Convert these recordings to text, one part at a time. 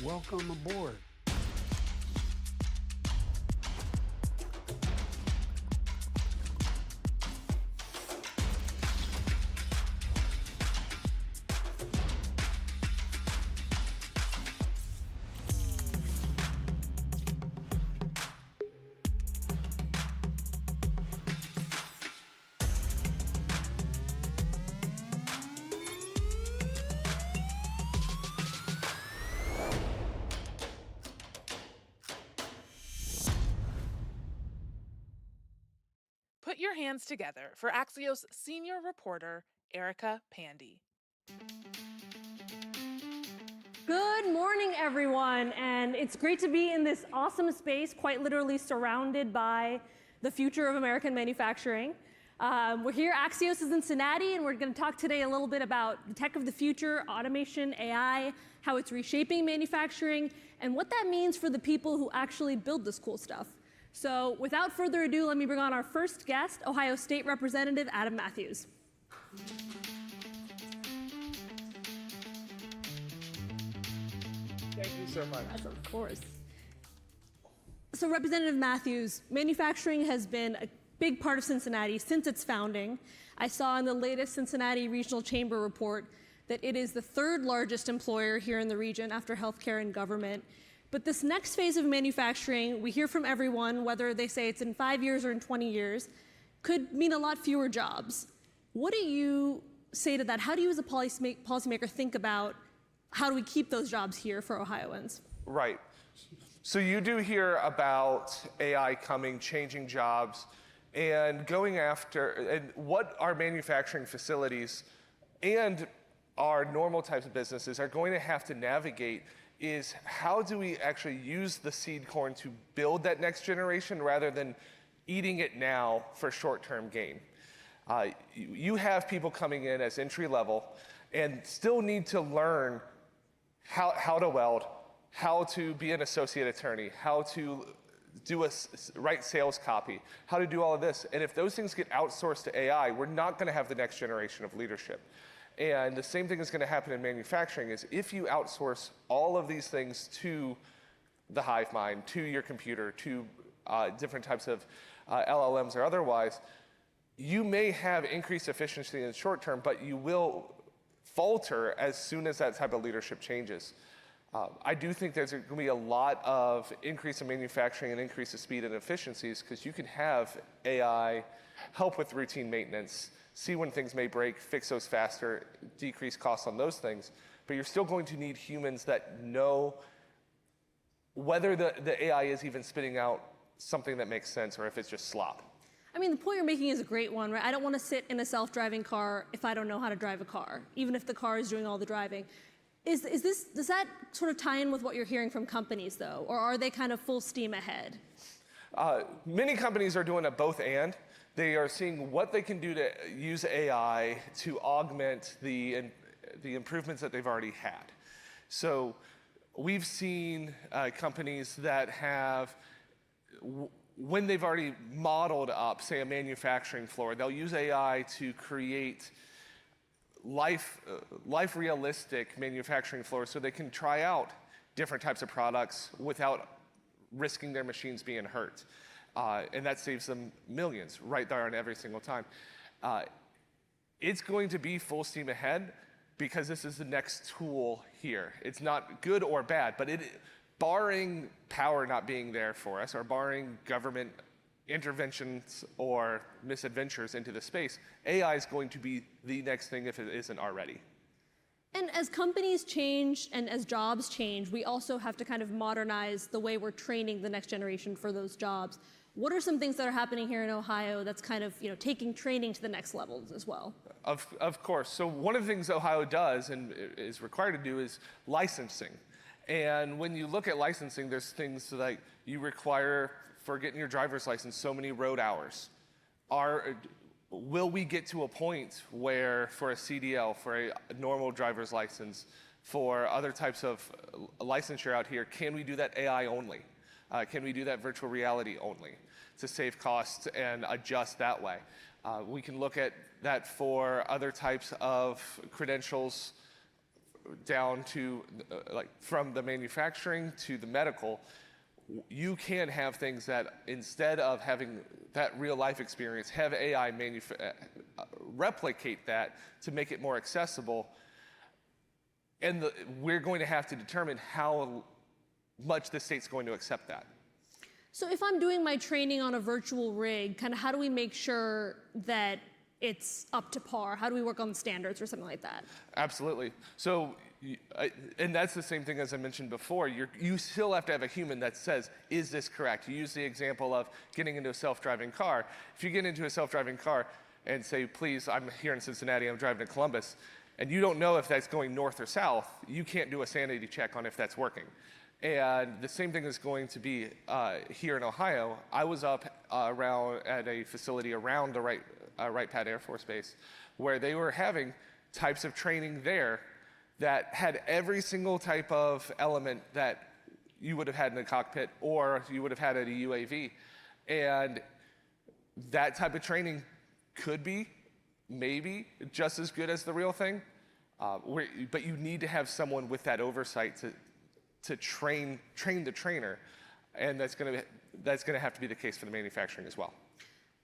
Welcome aboard. Put your hands together for Axios senior reporter, Erica Pandy. Good morning, everyone, and it's great to be in this awesome space, quite literally surrounded by the future of American manufacturing. We're here, Axios is in Cincinnati, and we're going to talk today a little bit about the tech of the future, automation, AI, how it's reshaping manufacturing, and what that means for the people who actually build this cool stuff. So without further ado, let me bring on our first guest, Ohio State Representative Adam Matthews. Thank you so much. Yes, of course. So Representative Matthews, manufacturing has been a big part of Cincinnati since its founding. I saw in the latest Cincinnati Regional Chamber report that it is the third largest employer here in the region after healthcare and government. But this next phase of manufacturing, we hear from everyone, whether they say it's in 5 years or in 20 years, could mean a lot fewer jobs. What do you say to that? How do you as a policymaker think about how do we keep those jobs here for Ohioans? Right. So you do hear about AI coming, changing jobs, and going after, and what our manufacturing facilities and our normal types of businesses are going to have to navigate is how do we actually use the seed corn to build that next generation rather than eating it now for short-term gain. You have people coming in as entry level and still need to learn how to weld, how to be an associate attorney, how to write sales copy, how to do all of this. And if those things get outsourced to AI, we're not going to have the next generation of leadership. And the same thing is going to happen in manufacturing is if you outsource all of these things to the hive mind, to your computer, to different types of LLMs or otherwise, you may have increased efficiency in the short term, but you will falter as soon as that type of leadership changes. I do think there's going to be a lot of increase in manufacturing and increase of speed and efficiencies because you can have AI help with routine maintenance, see when things may break, fix those faster, decrease costs on those things. But you're still going to need humans that know whether the AI is even spitting out something that makes sense or if it's just slop. I mean, the point you're making is a great one, right? I don't want to sit in a self-driving car if I don't know how to drive a car, even if the car is doing all the driving. Does that sort of tie in with what you're hearing from companies, though? Or are they kind of full steam ahead? Many companies are doing a both and. They are seeing what they can do to use AI to augment the improvements that they've already had. So we've seen companies that have, when they've already modeled up, say, a manufacturing floor, they'll use AI to create life realistic manufacturing floors so they can try out different types of products without risking their machines being hurt. And that saves them millions right there on every single time. It's going to be full steam ahead because this is the next tool here. It's not good or bad, but barring power not being there for us or barring government interventions or misadventures into the space, AI is going to be the next thing if it isn't already. And as companies change and as jobs change, we also have to kind of modernize the way we're training the next generation for those jobs. What are some things that are happening here in Ohio that's kind of taking training to the next levels as well? Of course. So one of the things Ohio does and is required to do is licensing. And when you look at licensing, there's things like you require for getting your driver's license so many road hours. Will we get to a point where for a CDL, for a normal driver's license, for other types of licensure out here, can we do that AI only? Can we do that virtual reality only to save costs and adjust that way? We can look at that for other types of credentials down to like from the manufacturing to the medical, you can have things that instead of having that real life experience, have AI replicate that to make it more accessible. And we're going to have to determine how much the state's going to accept that. So if I'm doing my training on a virtual rig, kind of how do we make sure that it's up to par? How do we work on standards or something like that? Absolutely. So, and that's the same thing as I mentioned before. You still have to have a human that says, is this correct? You use the example of getting into a self-driving car. If you get into a self-driving car and say, please, I'm here in Cincinnati, I'm driving to Columbus, and you don't know if that's going north or south, you can't do a sanity check on if that's working. And the same thing is going to be here in Ohio. I was up around at a facility around the Wright Pat Air Force Base where they were having types of training there that had every single type of element that you would have had in a cockpit or you would have had at a UAV. And that type of training could be maybe just as good as the real thing, but you need to have someone with that oversight to train the trainer, and that's going to have to be the case for the manufacturing as well.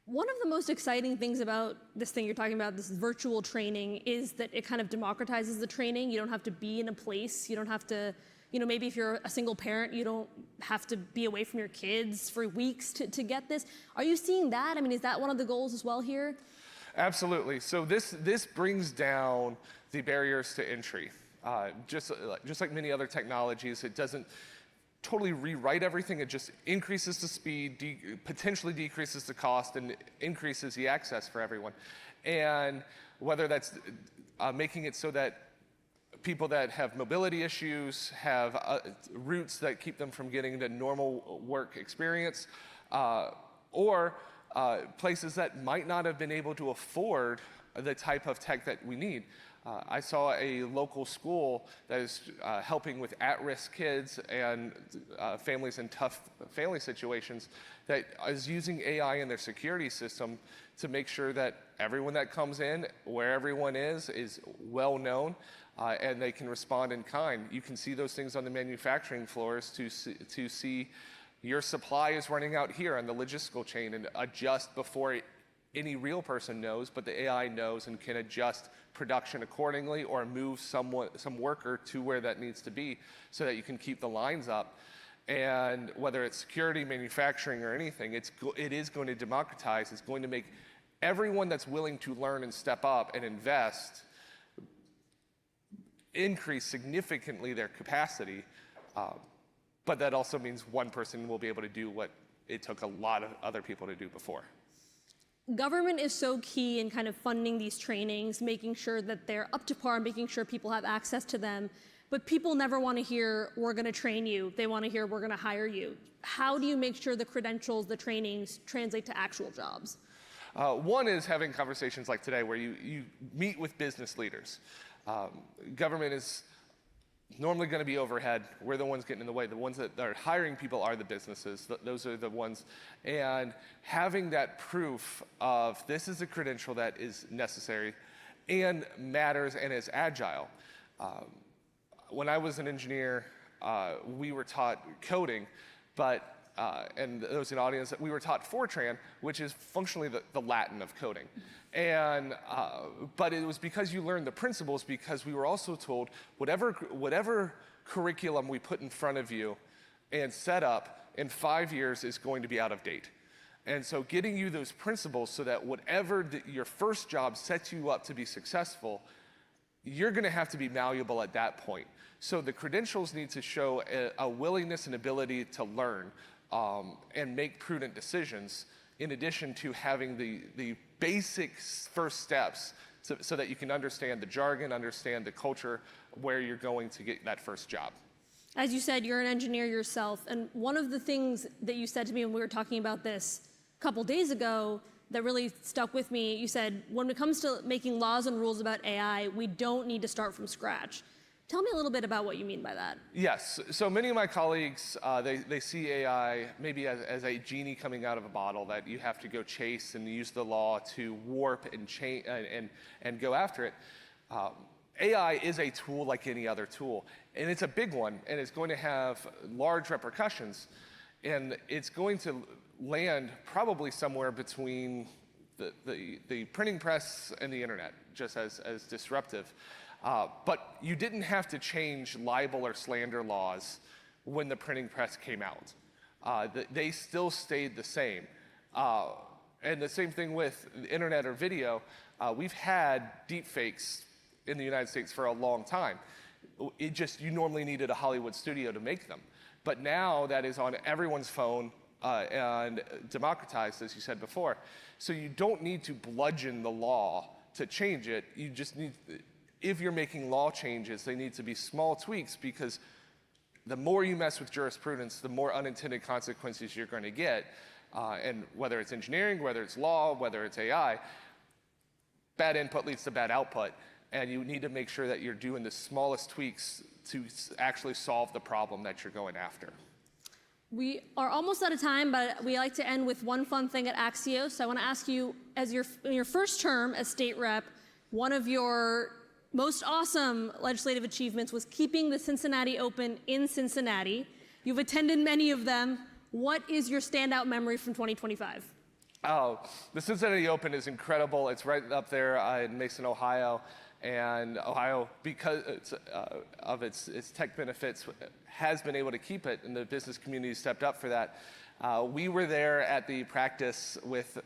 One of the most exciting things about this thing you're talking about, this virtual training, is that it kind of democratizes the training. You don't have to be in a place. You don't have to, maybe if you're a single parent, you don't have to be away from your kids for weeks to get this. Are you seeing that? I mean, is that one of the goals as well here? Absolutely. So this brings down the barriers to entry. Just like many other technologies, it doesn't totally rewrite everything. It just increases the speed, potentially decreases the cost, and increases the access for everyone. And whether that's making it so that people that have mobility issues have routes that keep them from getting the normal work experience, or places that might not have been able to afford the type of tech that we need. I saw a local school that is helping with at-risk kids and families in tough family situations that is using AI in their security system to make sure that everyone that comes in, where everyone is well known, and they can respond in kind. You can see those things on the manufacturing floors to see your supply is running out here on the logistical chain and adjust before any real person knows, but the AI knows and can adjust production accordingly or move some worker to where that needs to be so that you can keep the lines up. And whether it's security, manufacturing, or anything, it is going to democratize. It's going to make everyone that's willing to learn and step up and invest increase significantly their capacity. But that also means one person will be able to do what it took a lot of other people to do before. Government is so key in kind of funding these trainings, making sure that they're up to par, making sure people have access to them. But people never want to hear, we're going to train you. They want to hear, we're going to hire you. How do you make sure the credentials, the trainings translate to actual jobs? One is having conversations like today where you meet with business leaders. Government is normally going to be overhead. We're the ones getting in the way. The ones that are hiring people are the businesses. Those are the ones. And having that proof of this is a credential that is necessary and matters and is agile. When I was an engineer, we were taught coding, but and those in the audience, we were taught Fortran, which is functionally the Latin of coding. And but it was because you learned the principles, because we were also told whatever curriculum we put in front of you and set up in 5 years is going to be out of date. And so getting you those principles so that whatever your first job sets you up to be successful, you're going to have to be malleable at that point. So the credentials need to show a willingness and ability to learn and make prudent decisions, in addition to having the basic first steps so that you can understand the jargon, understand the culture, where you're going to get that first job. As you said, you're an engineer yourself, and one of the things that you said to me when we were talking about this a couple days ago that really stuck with me, you said, when it comes to making laws and rules about AI, we don't need to start from scratch. Tell me a little bit about what you mean by that. Yes, so many of my colleagues, they see AI maybe as a genie coming out of a bottle that you have to go chase and use the law to warp and change and go after it. AI is a tool like any other tool, and it's a big one, and it's going to have large repercussions, and it's going to land probably somewhere between the printing press and the internet, just as disruptive. But you didn't have to change libel or slander laws when the printing press came out. They still stayed the same. And the same thing with the internet or video. We've had deep fakes in the United States for a long time. You normally needed a Hollywood studio to make them. But now that is on everyone's phone and democratized, as you said before. So you don't need to bludgeon the law to change it. You just need, if you're making law changes, they need to be small tweaks, because the more you mess with jurisprudence, the more unintended consequences you're going to get. And whether it's engineering, whether it's law, whether it's AI, bad input leads to bad output. And you need to make sure that you're doing the smallest tweaks to actually solve the problem that you're going after. We are almost out of time, but we like to end with one fun thing at Axios. So I want to ask you, as in your first term as state rep, one of your most awesome legislative achievements was keeping the Cincinnati Open in Cincinnati. You've attended many of them. What is your standout memory from 2025? Oh, the Cincinnati Open is incredible. It's right up there in Mason, Ohio. And Ohio, because of its tech benefits, has been able to keep it, and the business community stepped up for that. We were there at the practice with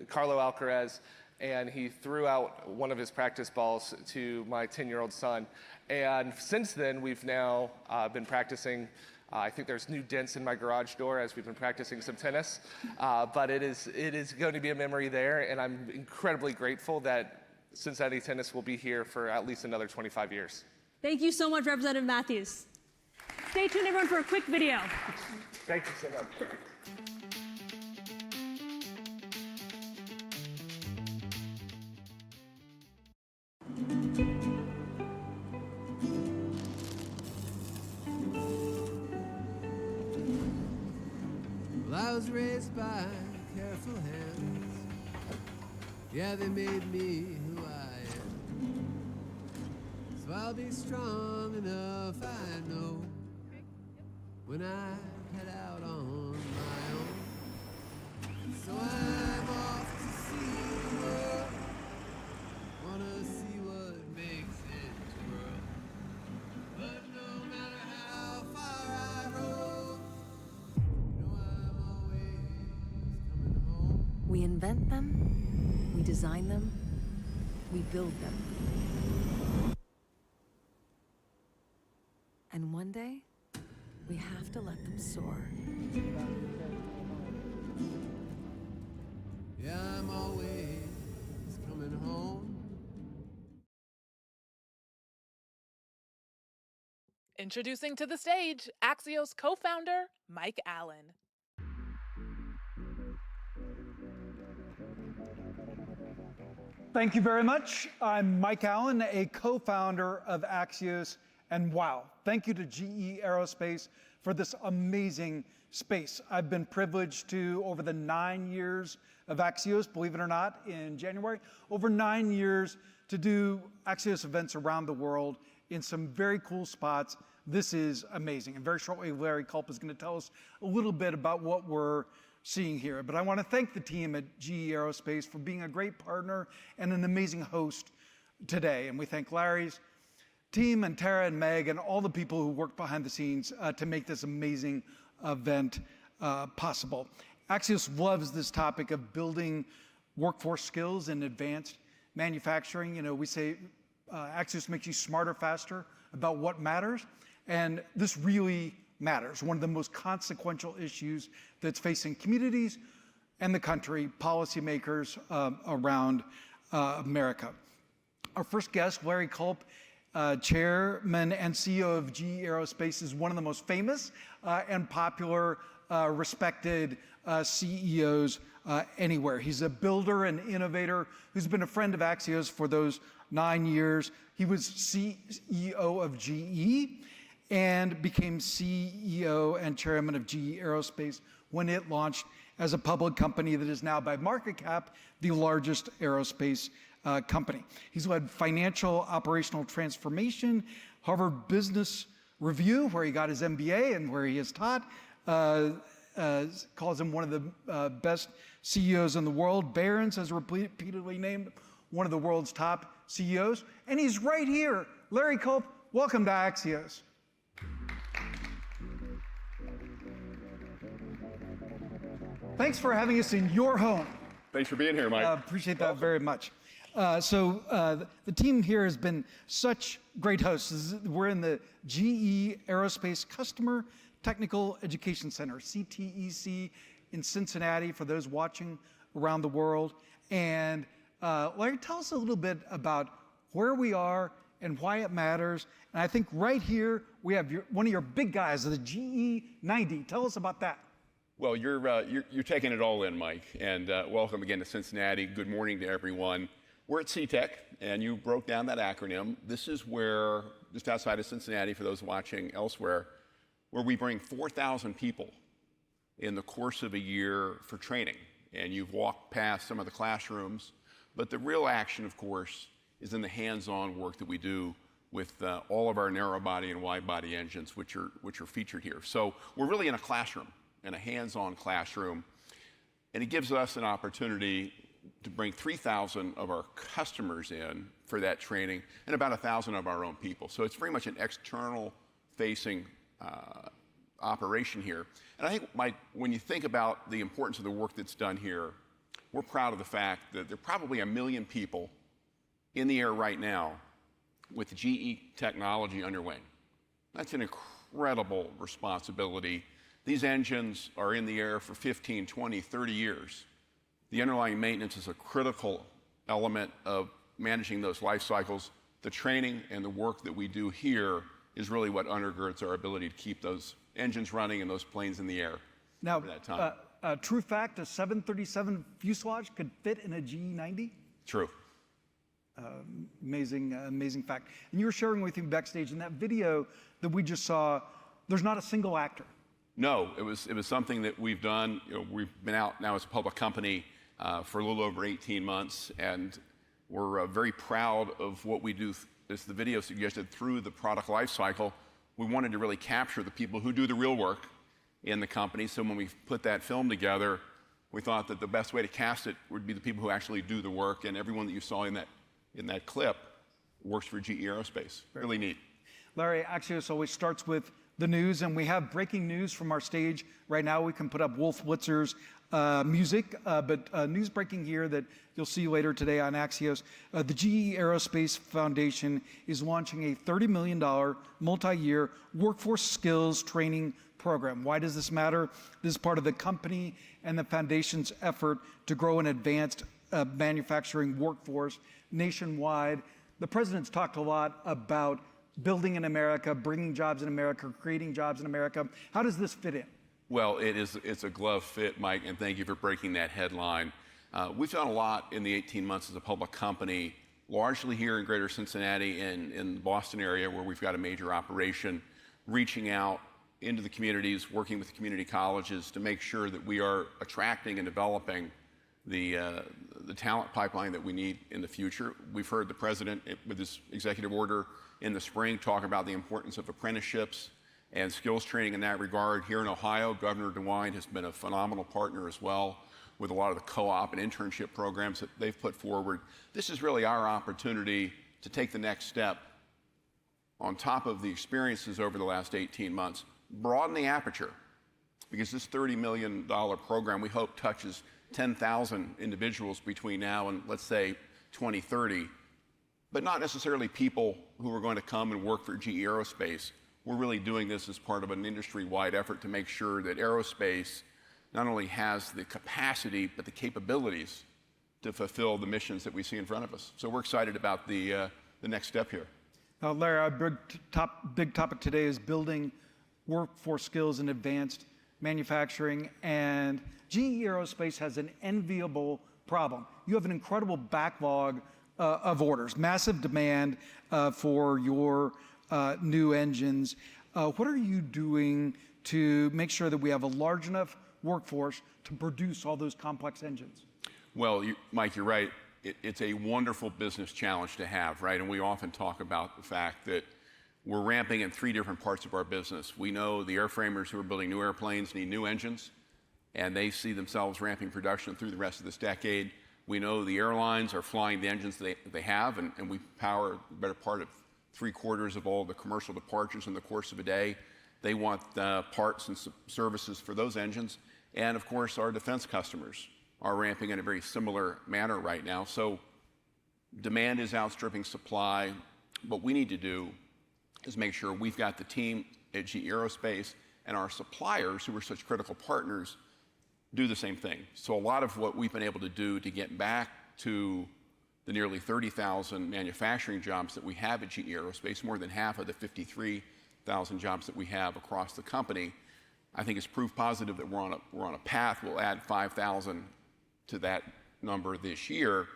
Carlo Alcaraz, and he threw out one of his practice balls to my 10-year-old son. And since then, we've now been practicing. I think there's new dents in my garage door as we've been practicing some tennis. But it is going to be a memory there, and I'm incredibly grateful that Cincinnati tennis will be here for at least another 25 years. Thank you so much, Representative Matthews. Stay tuned, everyone, for a quick video. Thank you so much. Well, I was raised by careful hands. Yeah, they made me who I am. So I'll be strong enough, I know, when I head out on my own. So I'm off to see the world. Wanna see what makes it twirl. But no matter how far I roam, you know I'm always coming home. We invent them, we design them, we build them. And one day, we have to let them soar. Yeah, I'm always coming home. Introducing to the stage, Axios co-founder, Mike Allen. Thank you very much. I'm Mike Allen, a co-founder of Axios, and wow, thank you to GE Aerospace for this amazing space. I've been privileged to, over the 9 years of Axios, believe it or not, in January, over 9 years to do Axios events around the world in some very cool spots. This is amazing. And very shortly, Larry Culp is going to tell us a little bit about what we're seeing here. But I want to thank the team at GE Aerospace for being a great partner and an amazing host today. And we thank Larry's team and Tara and Meg and all the people who worked behind the scenes to make this amazing event possible. Axios loves this topic of building workforce skills in advanced manufacturing. You know, we say Axios makes you smarter, faster about what matters. And this really matters. One of the most consequential issues that's facing communities and the country, policymakers around America. Our first guest, Larry Culp, Chairman and CEO of GE Aerospace, is one of the most famous and popular, respected CEOs anywhere. He's a builder and innovator who's been a friend of Axios for those 9 years. He was CEO of GE and became CEO and chairman of GE Aerospace when it launched as a public company that is now, by market cap, the largest aerospace company. He's led financial operational transformation, Harvard Business Review, where he got his MBA and where he has taught, calls him one of the best CEOs in the world. Barron's has repeatedly named one of the world's top CEOs. And he's right here. Larry Culp, welcome to Axios. Thanks for having us in your home. Thanks for being here, Mike. Appreciate that very much. The team here has been such great hosts. We're in the GE Aerospace Customer Technical Education Center, CTEC, in Cincinnati, for those watching around the world. And Larry, tell us a little bit about where we are and why it matters. And I think right here we have one of your big guys, the GE90. Tell us about that. Well, you're taking it all in, Mike, and welcome again to Cincinnati. Good morning to everyone. We're at CTEC, and you broke down that acronym. This is where, just outside of Cincinnati, for those watching elsewhere, where we bring 4,000 people in the course of a year for training. And you've walked past some of the classrooms, but the real action, of course, is in the hands-on work that we do with all of our narrow-body and wide-body engines, which are featured here. So we're really in a classroom, in a hands-on classroom, and it gives us an opportunity to bring 3,000 of our customers in for that training and about 1,000 of our own people. So it's very much an external-facing operation here. And I think, Mike, when you think about the importance of the work that's done here, we're proud of the fact that there are probably 1 million people in the air right now with GE technology under wing. That's an incredible responsibility. These engines are in the air for 15, 20, 30 years. The underlying maintenance is a critical element of managing those life cycles. The training and the work that we do here is really what undergirds our ability to keep those engines running and those planes in the air now, for that time. True fact, a 737 fuselage could fit in a GE90? True. Amazing fact. And you were sharing with me backstage in that video that we just saw, there's not a single actor. No, it was something that we've done. You know, we've been out now as a public company for a little over 18 months, and we're very proud of what we do. As the video suggested, through the product life cycle, we wanted to really capture the people who do the real work in the company. So when we put that film together, we thought that the best way to cast it would be the people who actually do the work, and everyone that you saw in that clip works for GE Aerospace. Really neat. Larry, Axios always starts with the news, and we have breaking news from our stage right now. We can put up Wolf Blitzer's music, but news breaking here that you'll see later today on Axios. The GE Aerospace Foundation is launching a $30 million multi-year workforce skills training program. Why does this matter? This is part of the company and the foundation's effort to grow an advanced manufacturing workforce nationwide. The president's talked a lot about building in America, bringing jobs in America, creating jobs in America. How does this fit in? Well, it's a glove fit, Mike, and thank you for breaking that headline. We've done a lot in the 18 months as a public company, largely here in greater Cincinnati and in the Boston area where we've got a major operation, reaching out into the communities, working with community colleges to make sure that we are attracting and developing the talent pipeline that we need in the future. We've heard the president with his executive order in the spring talk about the importance of apprenticeships and skills training in that regard. Here in Ohio, Governor DeWine has been a phenomenal partner as well with a lot of the co-op and internship programs that they've put forward. This is really our opportunity to take the next step on top of the experiences over the last 18 months, broaden the aperture, because this $30 million program we hope touches 10,000 individuals between now and, let's say, 2030, but not necessarily people who are going to come and work for GE Aerospace. We're really doing this as part of an industry-wide effort to make sure that aerospace not only has the capacity, but the capabilities to fulfill the missions that we see in front of us. So we're excited about the next step here. Now, Larry, our big topic today is building workforce skills in advanced manufacturing, and GE Aerospace has an enviable problem. You have an incredible backlog of orders, massive demand for your new engines. What are you doing to make sure that we have a large enough workforce to produce all those complex engines? Well, Mike, you're right. it's a wonderful business challenge to have, right? And we often talk about the fact that we're ramping in 3 different parts of our business. We know the airframers who are building new airplanes need new engines, and they see themselves ramping production through the rest of this decade. We know the airlines are flying the engines they have, and we power the better part of 3/4 of all the commercial departures in the course of a day. They want parts and services for those engines. And of course, our defense customers are ramping in a very similar manner right now. So demand is outstripping supply. What we need to do is make sure we've got the team at GE Aerospace and our suppliers, who are such critical partners, do the same thing. So a lot of what we've been able to do to get back to the nearly 30,000 manufacturing jobs that we have at GE Aerospace, more than half of the 53,000 jobs that we have across the company, I think is proof positive that we're on a path. We'll add 5,000 to that number this year.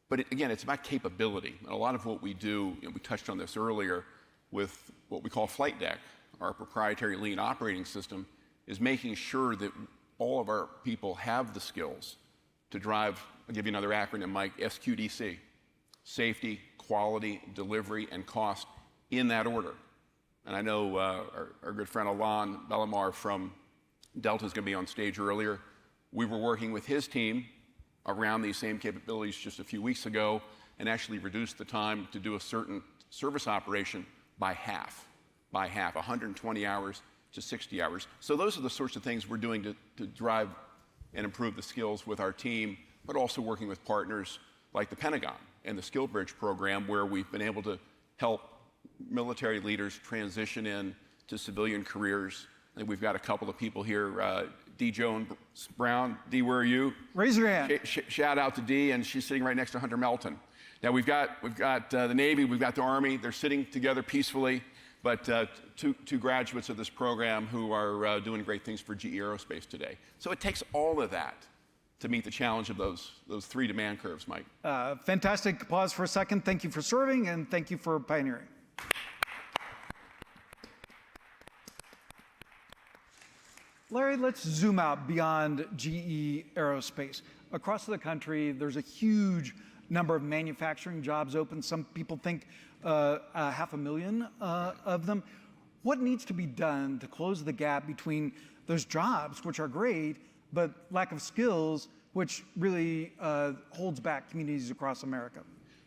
But again, it's about capability. And a lot of what we do, we touched on this earlier with what we call Flight Deck, our proprietary lean operating system, is making sure that all of our people have the skills to drive, I'll give you another acronym, Mike, SQDC, safety, quality, delivery, and cost, in that order. And I know our good friend Alain Bellemare from Delta is going to be on stage earlier. We were working with his team around these same capabilities just a few weeks ago, and actually reduced the time to do a certain service operation by half, 120 hours to 60 hours. So those are the sorts of things we're doing to drive and improve the skills with our team, but also working with partners like the Pentagon and the Skill Bridge program, where we've been able to help military leaders transition in to civilian careers. I think we've got a couple of people here. D. Joan Brown. D, where are you? Raise your hand. Shout out to D, and she's sitting right next to Hunter Melton. Now we've got the Navy, we've got the Army. They're sitting together peacefully, but two graduates of this program who are doing great things for GE Aerospace today. So it takes all of that to meet the challenge of those 3 demand curves, Mike. Fantastic. Pause for a second. Thank you for serving, and thank you for pioneering. Larry, let's zoom out beyond GE Aerospace. Across the country, there's a huge number of manufacturing jobs open. Some people think 500,000 of them. What needs to be done to close the gap between those jobs, which are great, but lack of skills, which really holds back communities across America?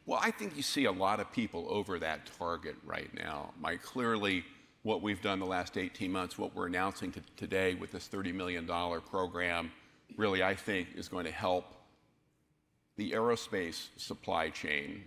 Well, I think you see a lot of people over that target right now, Mike. Clearly, what we've done the last 18 months, what we're announcing today with this $30 million program, really, I think, is going to help the aerospace supply chain.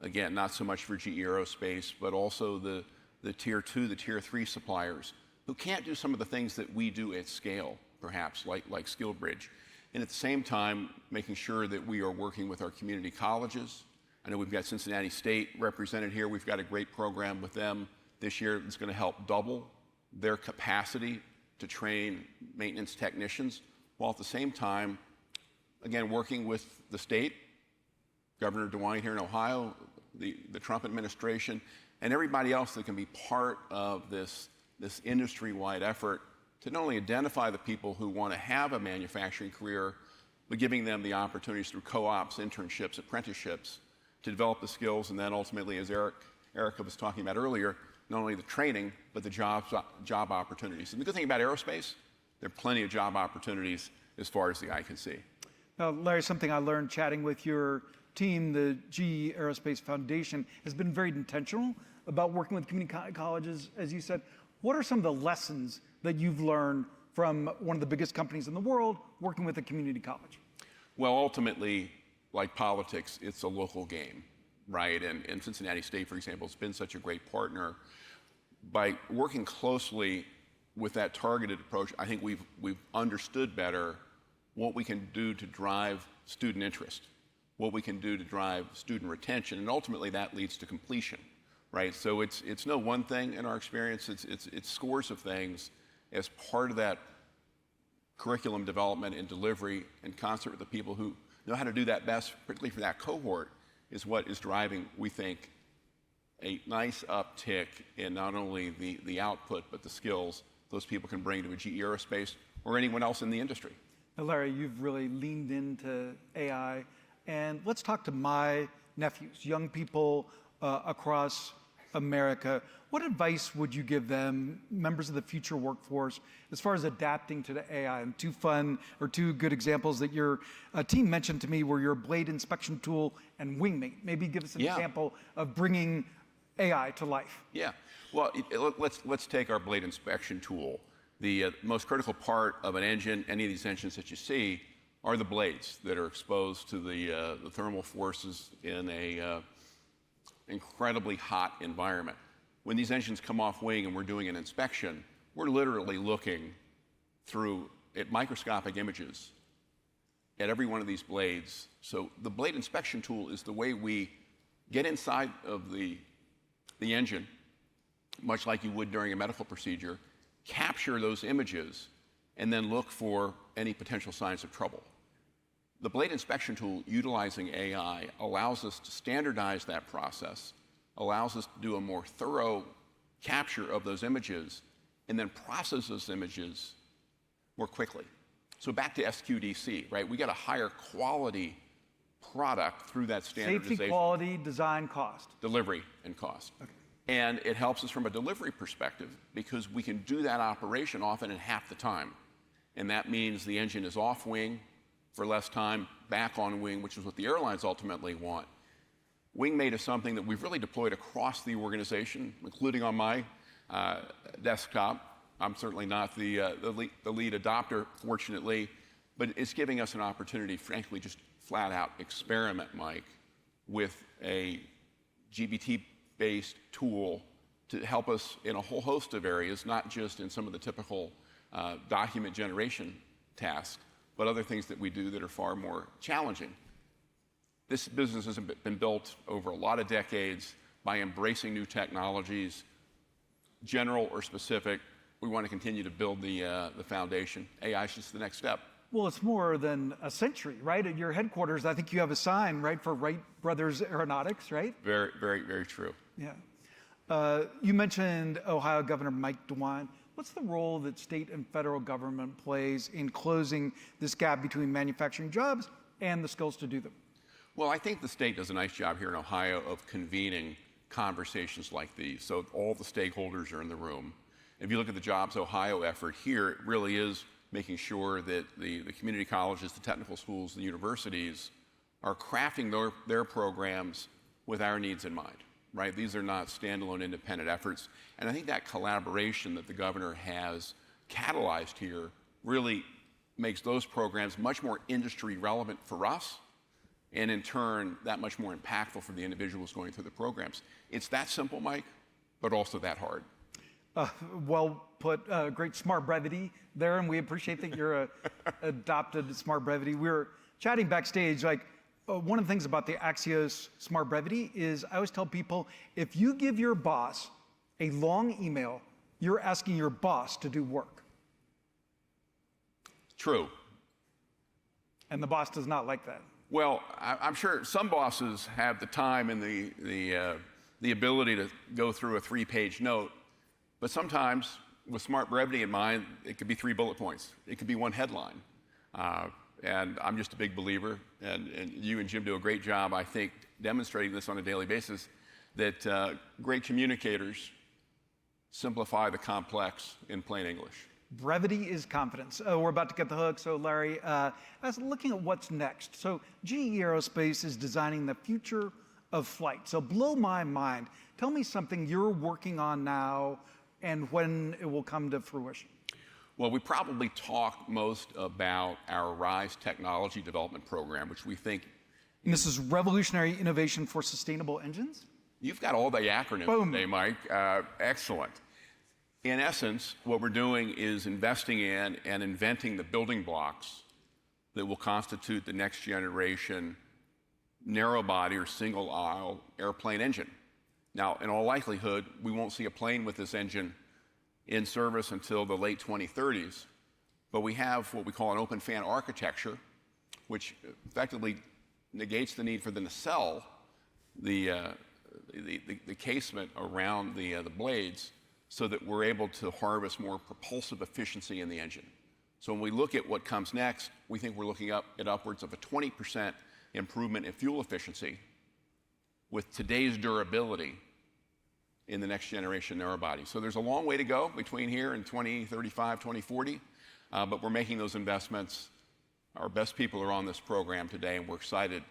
Again, not so much for GE Aerospace, but also the tier 2, the tier 3 suppliers who can't do some of the things that we do at scale, perhaps, like Skill Bridge. And at the same time, making sure that we are working with our community colleges. I know we've got Cincinnati State represented here. We've got a great program with them this year that's going to help double their capacity to train maintenance technicians, while at the same time, again, working with the state, Governor DeWine here in Ohio, the Trump administration, and everybody else that can be part of this industry-wide effort to not only identify the people who want to have a manufacturing career, but giving them the opportunities through co-ops, internships, apprenticeships, to develop the skills, and then ultimately, as Erica was talking about earlier, not only the training, but the job opportunities. And the good thing about aerospace, there are plenty of job opportunities as far as the eye can see. Now, Larry, something I learned chatting with your team, the GE Aerospace Foundation, has been very intentional about working with community colleges, as you said. What are some of the lessons that you've learned from one of the biggest companies in the world working with a community college? Well, ultimately, like politics, it's a local game, right? And Cincinnati State, for example, has been such a great partner. By working closely with that targeted approach, I think we've understood better what we can do to drive student interest, what we can do to drive student retention, and ultimately that leads to completion, right? So it's no one thing in our experience, it's scores of things as part of that curriculum development and delivery in concert with the people who know how to do that best, particularly for that cohort, is what is driving, we think, a nice uptick in not only the output, but the skills those people can bring to a GE Aerospace or anyone else in the industry. Now, Larry, you've really leaned into AI And let's talk to my nephews, young people across America. What advice would you give them, members of the future workforce, as far as adapting to the AI? And two good examples that your team mentioned to me were your blade inspection tool and Wingmate. Maybe give us an example of bringing AI to life. Yeah. Well, let's take our blade inspection tool. The most critical part of an engine, any of these engines that you see, are the blades that are exposed to the thermal forces in a incredibly hot environment. When these engines come off wing and we're doing an inspection, we're literally looking at microscopic images at every one of these blades. So the blade inspection tool is the way we get inside of the engine, much like you would during a medical procedure, capture those images, and then look for any potential signs of trouble. The blade inspection tool, utilizing AI, allows us to standardize that process, allows us to do a more thorough capture of those images, and then process those images more quickly. So back to SQDC, right? We got a higher quality product through that standardization. Safety, quality, design, cost. Delivery and cost. Okay. And it helps us from a delivery perspective because we can do that operation often in half the time. And that means the engine is off wing for less time, back on wing, which is what the airlines ultimately want. Wingmate is something that we've really deployed across the organization, including on my desktop. I'm certainly not the lead adopter, fortunately, but it's giving us an opportunity, frankly, just flat out experiment, Mike, with a GBT-based tool to help us in a whole host of areas, not just in some of the typical document generation tasks, but other things that we do that are far more challenging. This business has been built over a lot of decades by embracing new technologies, general or specific. We want to continue to build the foundation. AI is just the next step. Well, it's more than a century, right? At your headquarters, I think you have a sign, right, for Wright Brothers Aeronautics, right? Very, very, very true. Yeah. You mentioned Ohio Governor Mike DeWine. What's the role that state and federal government plays in closing this gap between manufacturing jobs and the skills to do them? Well, I think the state does a nice job here in Ohio of convening conversations like these, so all the stakeholders are in the room. If you look at the Jobs Ohio effort here, it really is making sure that the community colleges, the technical schools, the universities are crafting their programs with our needs in mind, right? These are not standalone independent efforts. And I think that collaboration that the governor has catalyzed here really makes those programs much more industry relevant for us, and in turn, that much more impactful for the individuals going through the programs. It's that simple, Mike, but also that hard. Well put, great smart brevity there, and we appreciate that you're adopted smart brevity. We were chatting backstage, one of the things about the Axios smart brevity is I always tell people, if you give your boss a long email, you're asking your boss to do work. True. And the boss does not like that. Well, I'm sure some bosses have the time and the ability to go through a 3-page note, but sometimes, with smart brevity in mind, it could be 3 bullet points. It could be 1 headline. And I'm just a big believer, and you and Jim do a great job, I think, demonstrating this on a daily basis, that great communicators simplify the complex in plain English. Brevity is confidence. We're about to get the hook. So Larry, I was looking at what's next. So GE Aerospace is designing the future of flight. So blow my mind. Tell me something you're working on now and when it will come to fruition. Well, we probably talk most about our RISE technology development program, which we think... And this is Revolutionary Innovation for Sustainable Engines? You've got all the acronyms today, Mike. Excellent. In essence, what we're doing is investing in and inventing the building blocks that will constitute the next generation narrow-body or single-aisle airplane engine. Now, in all likelihood, we won't see a plane with this engine in service until the late 2030s, but we have what we call an open fan architecture, which effectively negates the need for the nacelle, the casement around the blades, so that we're able to harvest more propulsive efficiency in the engine. So when we look at what comes next, we think we're looking up at upwards of a 20% improvement in fuel efficiency with today's durability in the next generation narrow body. So there's a long way to go between here and 2035, 2040, but we're making those investments. Our best people are on this program today, and we're excited.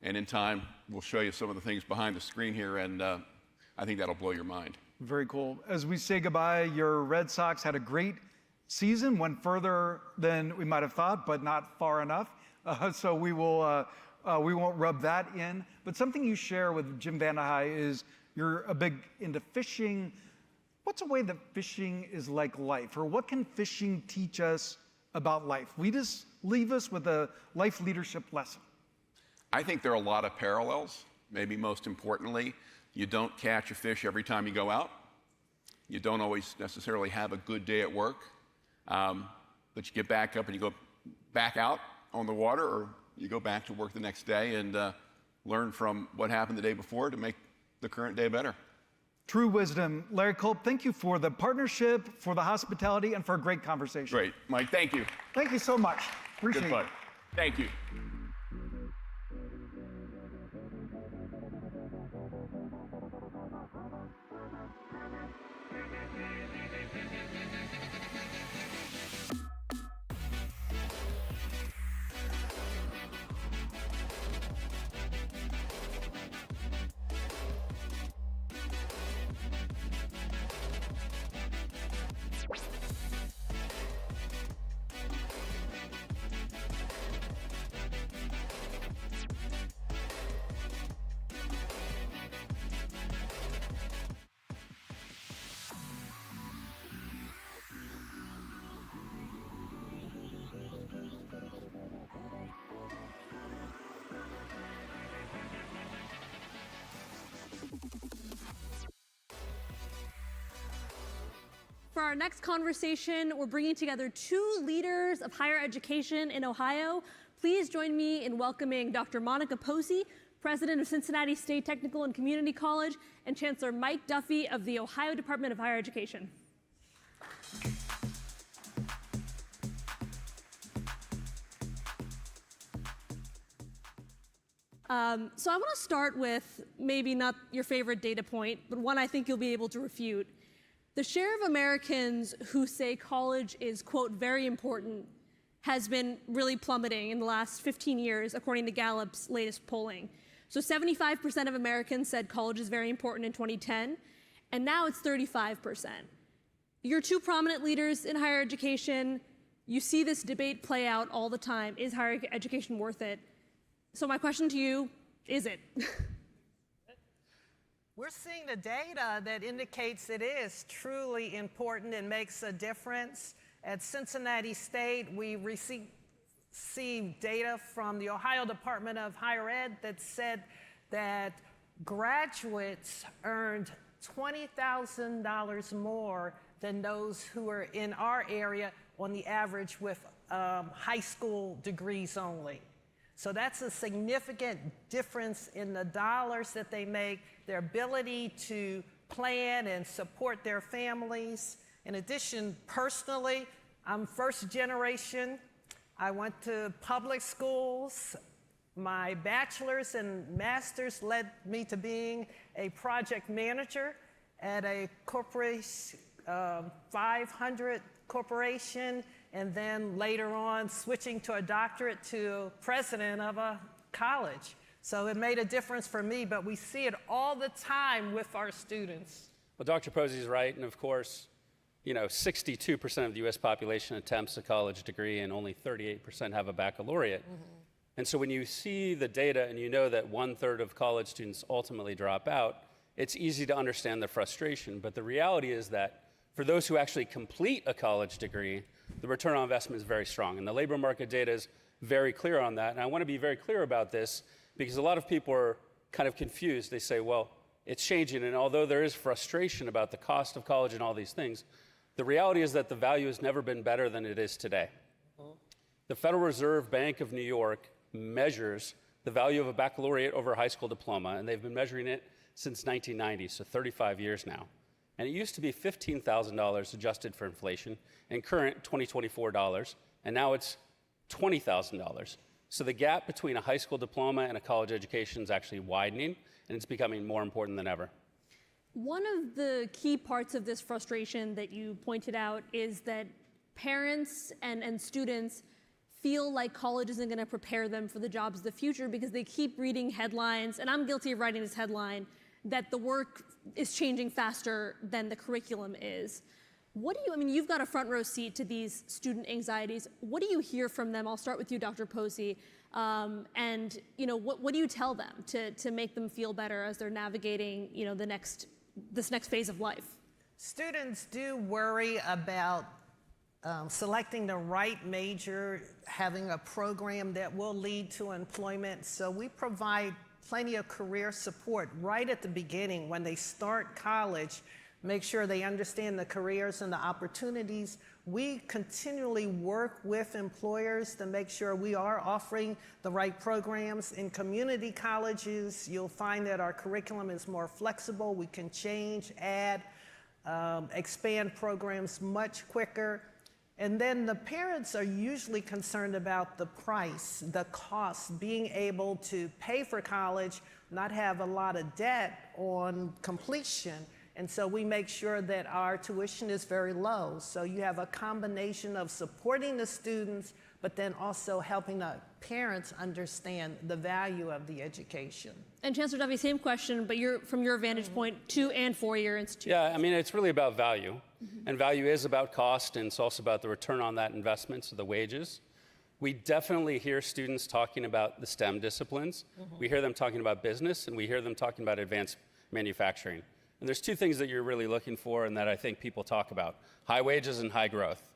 And in time, we'll show you some of the things behind the screen here, and I think that'll blow your mind. Very cool. As we say goodbye, your Red Sox had a great season, went further than we might have thought, but not far enough. So we won't rub that in. But something you share with Jim Vandehei is you're a big into fishing. What's a way that fishing is like life? Or what can fishing teach us about life? Leave us with a life leadership lesson. I think there are a lot of parallels. Maybe most importantly, you don't catch a fish every time you go out. You don't always necessarily have a good day at work. But you get back up and you go back out on the water, or you go back to work the next day and learn from what happened the day before to make the current day better. True wisdom. Larry Culp, thank you for the partnership, for the hospitality, and for a great conversation. Great. Mike, thank you. Thank you so much. Appreciate Good it. fun. Thank you. For our next conversation, we're bringing together two leaders of higher education in Ohio. Please join me in welcoming Dr. Monica Posey, President of Cincinnati State Technical and Community College, and Chancellor Mike Duffy of the Ohio Department of Higher Education. So I want to start with maybe not your favorite data point, but one I think you'll be able to refute. The share of Americans who say college is, quote, very important has been really plummeting in the last 15 years, according to Gallup's latest polling. So 75% of Americans said college is very important in 2010, and now it's 35%. You're two prominent leaders in higher education. You see this debate play out all the time. Is higher education worth it? So my question to you, is it? We're seeing the data that indicates it is truly important and makes a difference. At Cincinnati State, we received data from the Ohio Department of Higher Ed that said that graduates earned $20,000 more than those who are in our area on the average with high school degrees only. So that's a significant difference in the dollars that they make, their ability to plan and support their families. In addition, personally, I'm first generation. I went to public schools. My bachelor's and master's led me to being a project manager at a corporation, 500 corporation, and then later on switching to a doctorate to president of a college. So it made a difference for me, but we see it all the time with our students. Well, Dr. Posey is right, and of course, 62% of the U.S. population attempts a college degree, and only 38% have a baccalaureate. Mm-hmm. And so when you see the data and you know that 1/3 of college students ultimately drop out, it's easy to understand the frustration. But the reality is that for those who actually complete a college degree, the return on investment is very strong. And the labor market data is very clear on that. And I want to be very clear about this because a lot of people are kind of confused. They say, well, it's changing. And although there is frustration about the cost of college and all these things, the reality is that the value has never been better than it is today. The Federal Reserve Bank of New York measures the value of a baccalaureate over a high school diploma, and they've been measuring it since 1990, so 35 years now. And it used to be $15,000 adjusted for inflation, and current 2024 dollars and now it's $20,000. So the gap between a high school diploma and a college education is actually widening, and it's becoming more important than ever. One of the key parts of this frustration that you pointed out is that parents and students feel like college isn't going to prepare them for the jobs of the future because they keep reading headlines, and I'm guilty of writing this headline, that the work is changing faster than the curriculum is. What do you, I mean, you've got a front row seat to these student anxieties. What do you hear from them? I'll start with you, Dr. Posey. And what do you tell them to make them feel better as they're navigating this next phase of life? Students do worry about selecting the right major, having a program that will lead to employment. So we provide plenty of career support right at the beginning when they start college. Make sure they understand the careers and the opportunities. We continually work with employers to make sure we are offering the right programs. In community colleges, you'll find that our curriculum is more flexible. We can change, add, expand programs much quicker. And then the parents are usually concerned about the price, the cost, being able to pay for college, not have a lot of debt on completion. And so we make sure that our tuition is very low. So you have a combination of supporting the students, but then also helping the parents understand the value of the education. And Chancellor Duffy, same question, but from your vantage point, 2- and 4-year institutions. Yeah, I mean, it's really about value. And value is about cost, and it's also about the return on that investment, so the wages. We definitely hear students talking about the STEM disciplines. We hear them talking about business, and we hear them talking about advanced manufacturing. And there's two things that you're really looking for and that I think people talk about: high wages and high growth.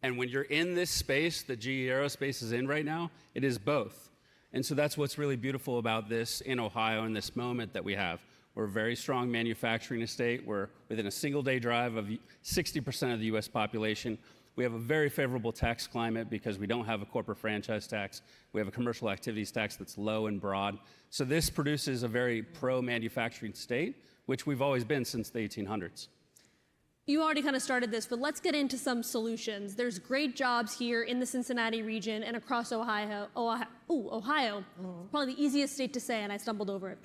And when you're in this space that GE Aerospace is in right now, it is both. And so that's what's really beautiful about this in Ohio in this moment that we have. We're a very strong manufacturing state. We're within a single day drive of 60% of the US population. We have a very favorable tax climate because we don't have a corporate franchise tax. We have a commercial activities tax that's low and broad. So this produces a very pro-manufacturing state, which we've always been since the 1800s. You already kind of started this, but let's get into some solutions. There's great jobs here in the Cincinnati region and across Ohio. Ohio, probably the easiest state to say, and I stumbled over it.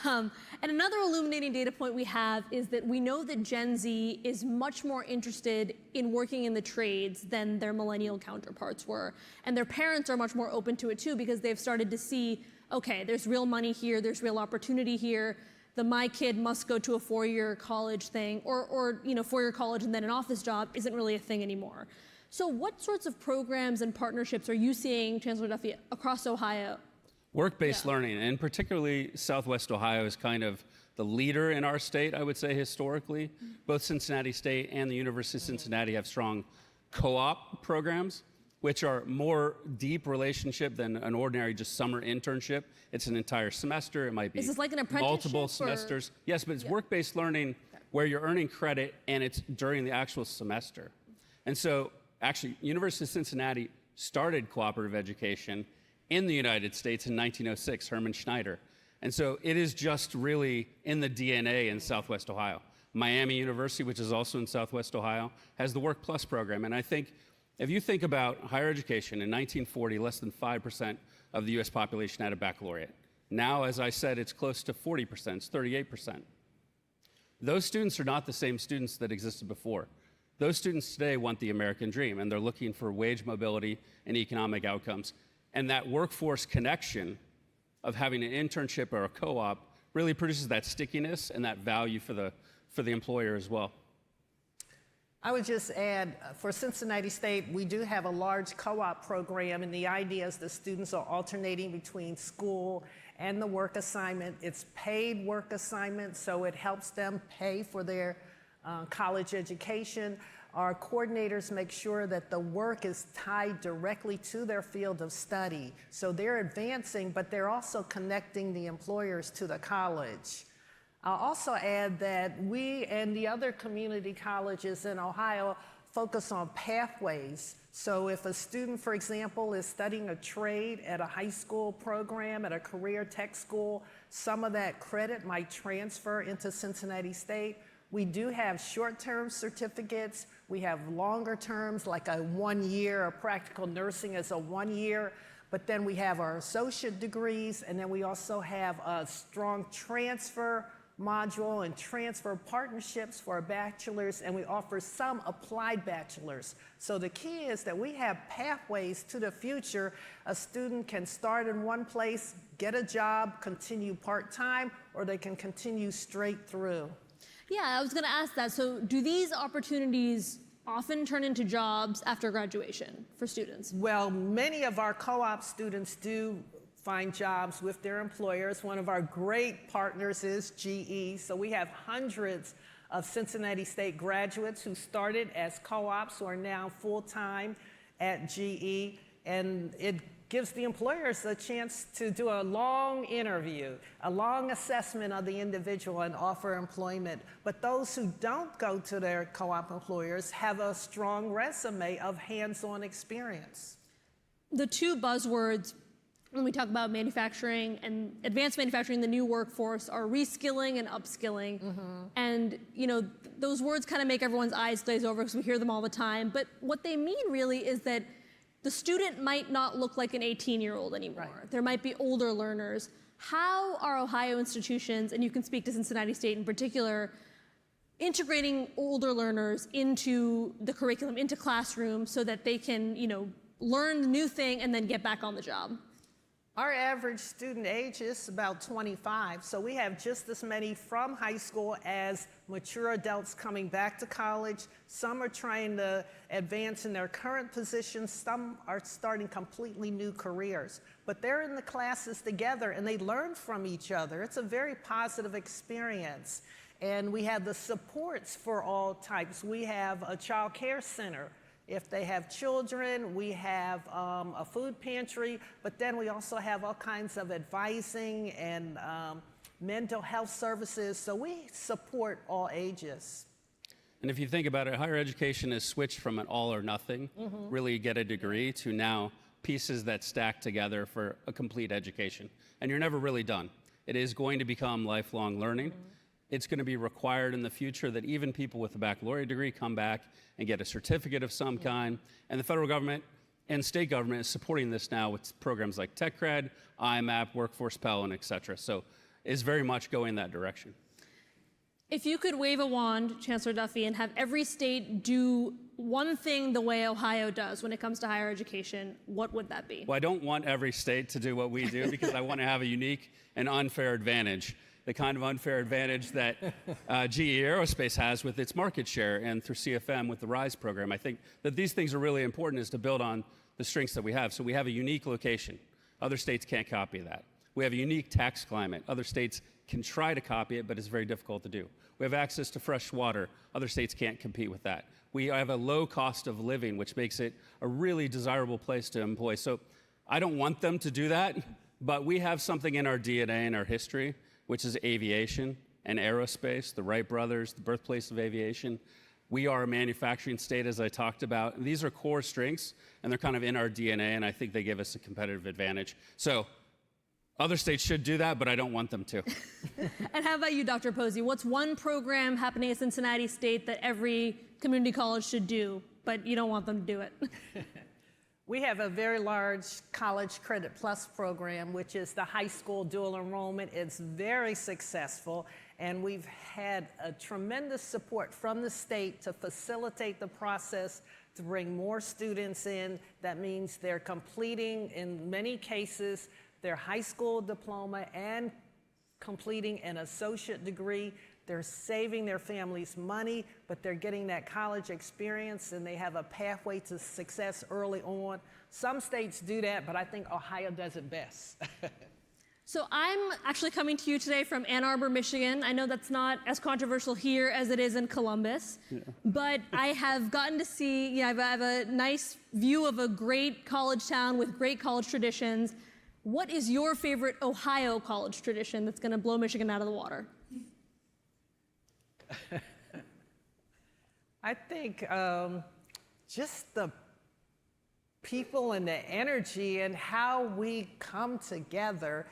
And another illuminating data point we have is that we know that Gen Z is much more interested in working in the trades than their millennial counterparts were. And their parents are much more open to it too, because they've started to see, okay, there's real money here, there's real opportunity here. My kid must go to a 4-year college thing, or 4-year college and then an office job isn't really a thing anymore. So what sorts of programs and partnerships are you seeing, Chancellor Duffy, across Ohio? Work-based learning, and particularly Southwest Ohio is kind of the leader in our state, I would say, historically. Both Cincinnati State and the University of Cincinnati have strong co-op programs, which are more deep relationship than an ordinary just summer internship. It's an entire semester. It might be Is this like an apprenticeship multiple semesters. Yes, but it's work-based learning where you're earning credit and it's during the actual semester. And so actually, University of Cincinnati started cooperative education in the United States in 1906, Herman Schneider. And so it is just really in the DNA in Southwest Ohio. Miami University, which is also in Southwest Ohio, has the Work Plus program. And I think if you think about higher education, in 1940, less than 5% of the US population had a baccalaureate. Now, as I said, it's close to 40%, it's 38%. Those students are not the same students that existed before. Those students today want the American dream, and they're looking for wage mobility and economic outcomes. And that workforce connection of having an internship or a co-op really produces that stickiness and that value for the employer as well. I would just add, for Cincinnati State, we do have a large co-op program, and the idea is the students are alternating between school and the work assignment. It's paid work assignment, so it helps them pay for their college education. Our coordinators make sure that the work is tied directly to their field of study. So they're advancing, but they're also connecting the employers to the college. I'll also add that we and the other community colleges in Ohio focus on pathways. So if a student, for example, is studying a trade at a high school program, at a career tech school, some of that credit might transfer into Cincinnati State. We do have short-term certificates. We have longer terms, like a 1 year, or practical nursing is a 1 year. But then we have our associate degrees, and then we also have a strong transfer module and transfer partnerships for our bachelor's, and we offer some applied bachelor's. So the key is that we have pathways to the future. A student can start in one place, get a job, continue part-time, or they can continue straight through. Yeah, I was going to ask that. So do these opportunities often turn into jobs after graduation for students? Well, many of our co-op students do find jobs with their employers. One of our great partners is GE. So we have hundreds of Cincinnati State graduates who started as co-ops who are now full-time at GE. And it gives the employers a chance to do a long interview, a long assessment of the individual and offer employment. But those who don't go to their co-op employers have a strong resume of hands-on experience. The two buzzwords when we talk about manufacturing and advanced manufacturing, the new workforce, are reskilling and upskilling. And those words kind of make everyone's eyes glaze over because we hear them all the time. But what they mean really is that the student might not look like an 18-year-old anymore. Right. There might be older learners. How are Ohio institutions, and you can speak to Cincinnati State in particular, integrating older learners into the curriculum, into classrooms, so that they can, learn the new thing and then get back on the job? Our average student age is about 25, so we have just as many from high school as mature adults coming back to college. Some are trying to advance in their current positions. Some are starting completely new careers. But they're in the classes together and they learn from each other. It's a very positive experience. And we have the supports for all types. We have a child care center. If they have children, we have a food pantry, but then we also have all kinds of advising and mental health services, so we support all ages. And if you think about it, higher education has switched from an all or nothing, really get a degree, to now pieces that stack together for a complete education. And you're never really done. It is going to become lifelong learning. It's going to be required in the future that even people with a baccalaureate degree come back and get a certificate of some kind. And the federal government and state government is supporting this now with programs like TechCred, IMAP, Workforce Pell, and et cetera. So it's very much going that direction. If you could wave a wand, Chancellor Duffy, and have every state do one thing the way Ohio does when it comes to higher education, what would that be? Well, I don't want every state to do what we do because I want to have a unique and unfair advantage. The kind of unfair advantage that GE Aerospace has with its market share and through CFM with the RISE program. I think that these things are really important, is to build on the strengths that we have. So we have a unique location. Other states can't copy that. We have a unique tax climate. Other states can try to copy it, but it's very difficult to do. We have access to fresh water. Other states can't compete with that. We have a low cost of living, which makes it a really desirable place to employ. So I don't want them to do that, but we have something in our DNA and our history, which is aviation and aerospace, the Wright brothers, the birthplace of aviation. We are a manufacturing state, as I talked about. And these are core strengths, and they're kind of in our DNA, and I think they give us a competitive advantage. So other states should do that, but I don't want them to. And how about you, Dr. Posey? What's one program happening at Cincinnati State that every community college should do, but you don't want them to do it? We have a very large College Credit Plus program, which is the high school dual enrollment. It's very successful, and we've had a tremendous support from the state to facilitate the process, to bring more students in. That means they're completing, in many cases, their high school diploma and completing an associate degree. They're saving their families money, but they're getting that college experience, and they have a pathway to success early on. Some states do that, but I think Ohio does it best. So I'm actually coming to you today from Ann Arbor, Michigan. I know that's not as controversial here as it is in Columbus, but I have gotten to see, I have a nice view of a great college town with great college traditions. What is your favorite Ohio college tradition that's going to blow Michigan out of the water? I think just the people and the energy and how we come together,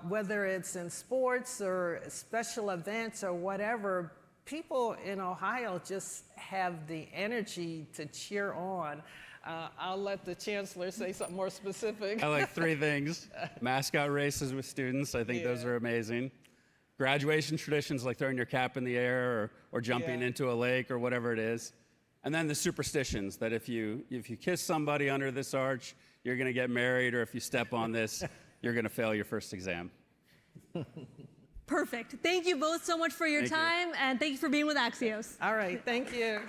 whether it's in sports or special events or whatever, people in Ohio just have the energy to cheer on. I'll let the chancellor say something more specific. I like 3 things. Mascot races with students, I think those are amazing. Graduation traditions like throwing your cap in the air or jumping into a lake or whatever it is. And then the superstitions that if you kiss somebody under this arch, you're going to get married, or if you step on this, you're going to fail your first exam. Perfect. Thank you both so much for your time, and thank you for being with Axios. All right, thank you.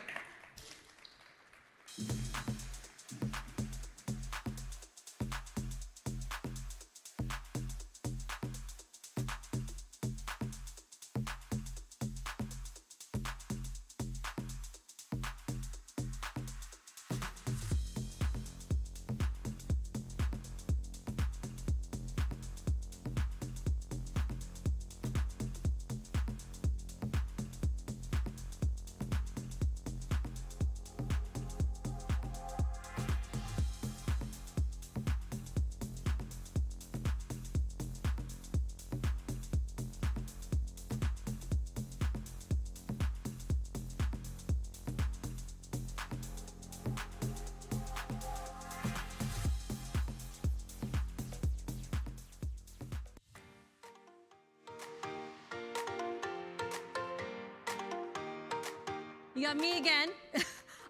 You got me again.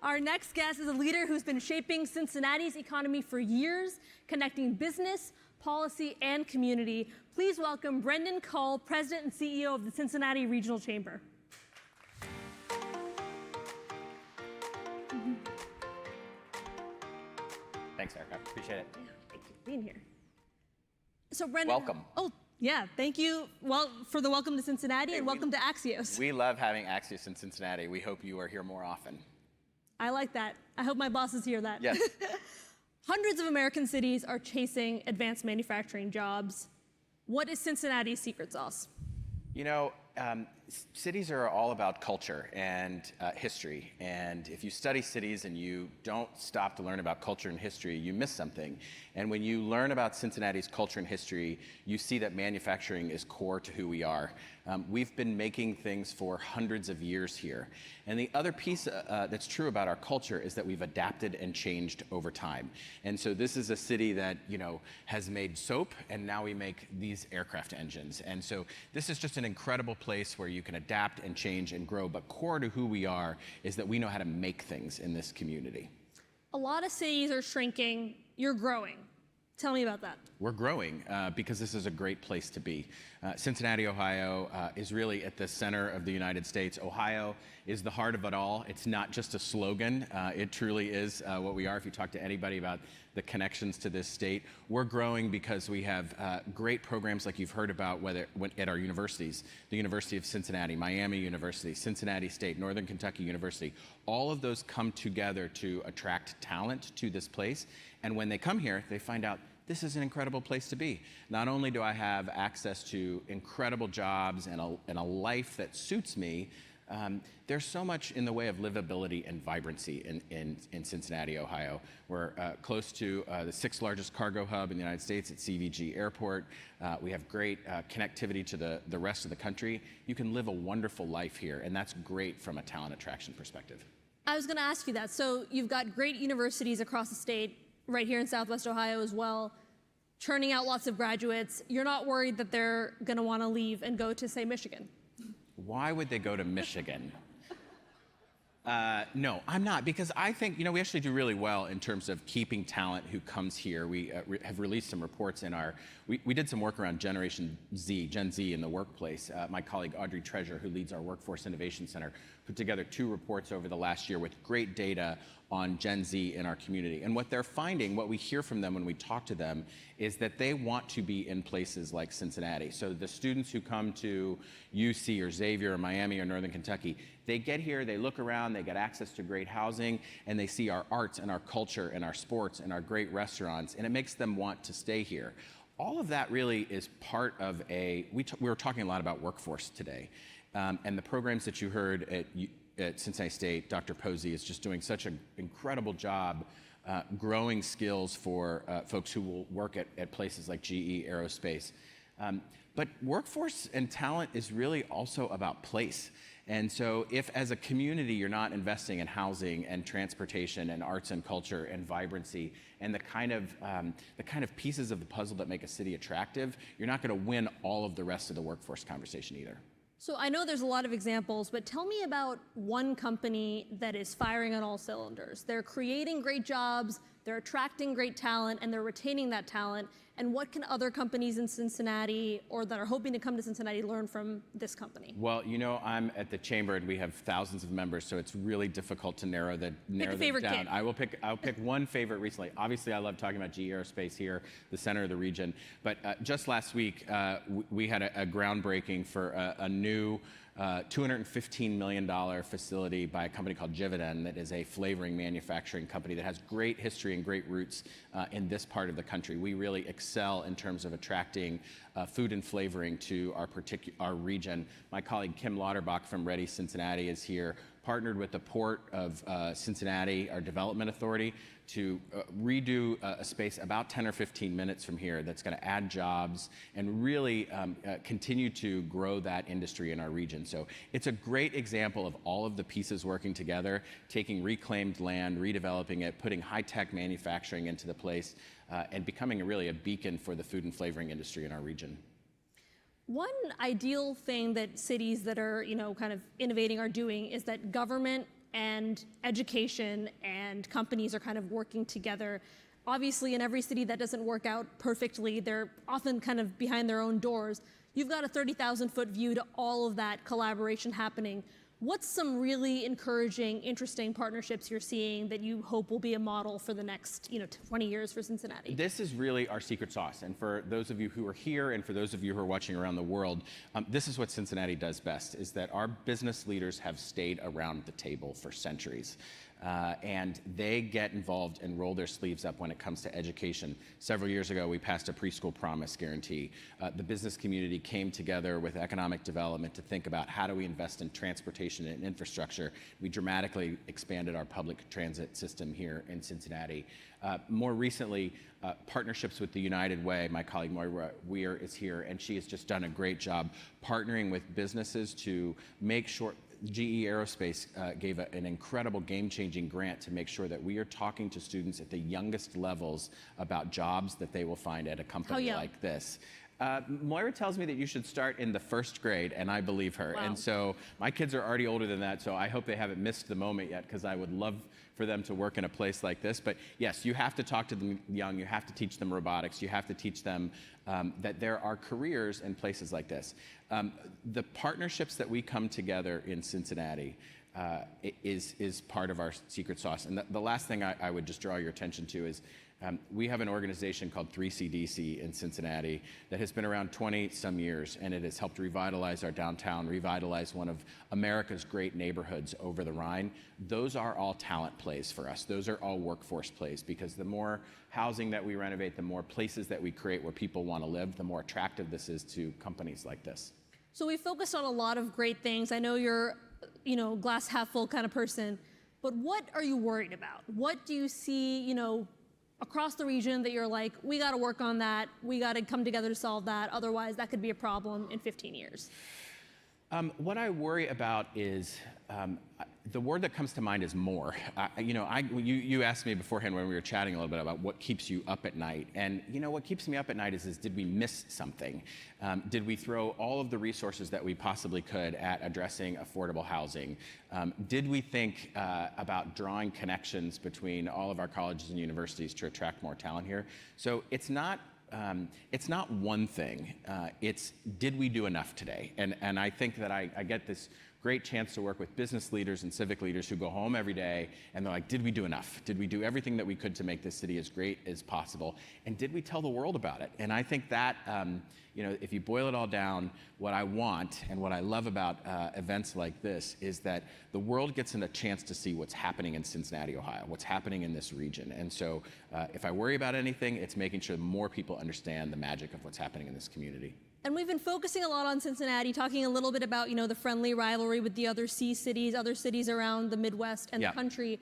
Our next guest is a leader who's been shaping Cincinnati's economy for years, connecting business, policy, and community. Please welcome Brendan Cull, President and CEO of the Cincinnati Regional Chamber. Thanks, Erica. Appreciate it. Yeah, thank you for being here. So Brendan. Welcome. Oh, yeah, thank you for the welcome to Cincinnati and welcome to Axios. We love having Axios in Cincinnati. We hope you are here more often. I like that. I hope my bosses hear that. Yes. Hundreds of American cities are chasing advanced manufacturing jobs. What is Cincinnati's secret sauce? You know, cities are all about culture and history. And if you study cities and you don't stop to learn about culture and history, you miss something. And when you learn about Cincinnati's culture and history, you see that manufacturing is core to who we are. We've been making things for hundreds of years here. And the other piece that's true about our culture is that we've adapted and changed over time. And so this is a city that, you know, has made soap, and now we make these aircraft engines. And so this is just an incredible place where you can adapt and change and grow. But core to who we are is that we know how to make things in this community. A lot of cities are shrinking. You're growing. Tell me about that. We're growing because this is a great place to be. Cincinnati, Ohio is really at the center of the United States. Ohio is the heart of it all. It's not just a slogan. It truly is what we are. If you talk to anybody about the connections to this state, we're growing because we have great programs like you've heard about at our universities, the University of Cincinnati, Miami University, Cincinnati State, Northern Kentucky University. All of those come together to attract talent to this place. And when they come here, they find out this is an incredible place to be. Not only do I have access to incredible jobs and a life that suits me, there's so much in the way of livability and vibrancy in Cincinnati, Ohio. We're close to the 6th largest cargo hub in the United States at CVG Airport. We have great connectivity to the rest of the country. You can live a wonderful life here, and that's great from a talent attraction perspective. I was going to ask you that. So you've got great universities across the state, right here in Southwest Ohio as well, churning out lots of graduates. You're not worried that they're going to want to leave and go to, say, Michigan? Why would they go to Michigan? No, I'm not, because I think, you know, we actually do really well in terms of keeping talent who comes here. We have released some reports in we did some work around Generation Z, Gen Z in the workplace. My colleague Audrey Treasure, who leads our Workforce Innovation Center, put together 2 reports over the last year with great data on Gen Z in our community. And what they're finding, what we hear from them when we talk to them, is that they want to be in places like Cincinnati. So the students who come to UC or Xavier or Miami or Northern Kentucky, they get here, they look around, they get access to great housing, and they see our arts and our culture and our sports and our great restaurants, and it makes them want to stay here. All of that really is part of we were talking a lot about workforce today. And the programs that you heard at Cincinnati State, Dr. Posey is just doing such an incredible job growing skills for folks who will work at places like GE Aerospace. But workforce and talent is really also about place. And so if as a community you're not investing in housing and transportation and arts and culture and vibrancy and the kind of pieces of the puzzle that make a city attractive, you're not going to win all of the rest of the workforce conversation either. So I know there's a lot of examples, but tell me about one company that is firing on all cylinders. They're creating great jobs, they're attracting great talent, and they're retaining that talent. And what can other companies in Cincinnati or that are hoping to come to Cincinnati learn from this company? Well, you know, I'm at the chamber and we have thousands of members, so it's really difficult to narrow them down. I'll pick one favorite recently. Obviously, I love talking about GE Aerospace here, the center of the region. But just last week, we had a groundbreaking for a new $215 million facility by a company called Givaudan that is a flavoring manufacturing company that has great history and great roots in this part of the country. We really excel in terms of attracting food and flavoring to our region. My colleague Kim Lauterbach from Ready Cincinnati is here, partnered with the Port of Cincinnati, our development authority, to redo a space about 10 or 15 minutes from here that's going to add jobs and really continue to grow that industry in our region. So it's a great example of all of the pieces working together, taking reclaimed land, redeveloping it, putting high-tech manufacturing into the place, and becoming really a beacon for the food and flavoring industry in our region. One ideal thing that cities that are, kind of innovating are doing is that government and education and companies are kind of working together. Obviously, in every city that doesn't work out perfectly, they're often kind of behind their own doors. You've got a 30,000-foot view to all of that collaboration happening. What's some really encouraging, interesting partnerships you're seeing that you hope will be a model for the next 20 years for Cincinnati? This is really our secret sauce. And for those of you who are here and for those of you who are watching around the world, this is what Cincinnati does best, is that our business leaders have stayed around the table for centuries. And they get involved and roll their sleeves up when it comes to education. Several years ago, we passed a preschool promise guarantee. The business community came together with economic development to think about how do we invest in transportation and infrastructure. We dramatically expanded our public transit system here in Cincinnati. More recently, partnerships with the United Way. My colleague Moira Weir is here, and she has just done a great job partnering with businesses to make sure. GE Aerospace gave an incredible game-changing grant to make sure that we are talking to students at the youngest levels about jobs that they will find at a company like this. Moira tells me that you should start in the first grade, and I believe her. Wow. And so my kids are already older than that, so I hope they haven't missed the moment yet, because I would love for them to work in a place like this. But yes, you have to talk to them young, you have to teach them robotics, you have to teach them that there are careers in places like this. The partnerships that we come together in Cincinnati is part of our secret sauce. And the last thing I would just draw your attention to is we have an organization called 3CDC in Cincinnati that has been around 20-some years, and it has helped revitalize our downtown, revitalize one of America's great neighborhoods over the Rhine. Those are all talent plays for us. Those are all workforce plays, because the more housing that we renovate, the more places that we create where people want to live, the more attractive this is to companies like this. So we focused on a lot of great things. I know you're, glass half full kind of person, but what are you worried about? What do you see, across the region that you're like, we got to work on that, we got to come together to solve that, otherwise that could be a problem in 15 years? What I worry about is, the word that comes to mind is more. You asked me beforehand when we were chatting a little bit about what keeps you up at night. And what keeps me up at night is did we miss something? Did we throw all of the resources that we possibly could at addressing affordable housing? Did we think about drawing connections between all of our colleges and universities to attract more talent here? So it's not one thing. It's did we do enough today? And I think that I get this great chance to work with business leaders and civic leaders who go home every day and they're like, did we do enough? Did we do everything that we could to make this city as great as possible? And did we tell the world about it? And I think that, if you boil it all down, what I want and what I love about events like this is that the world gets a chance to see what's happening in Cincinnati, Ohio, what's happening in this region. And so if I worry about anything, it's making sure more people understand the magic of what's happening in this community. And we've been focusing a lot on Cincinnati, talking a little bit about, the friendly rivalry with the other C cities, other cities around the Midwest and the country.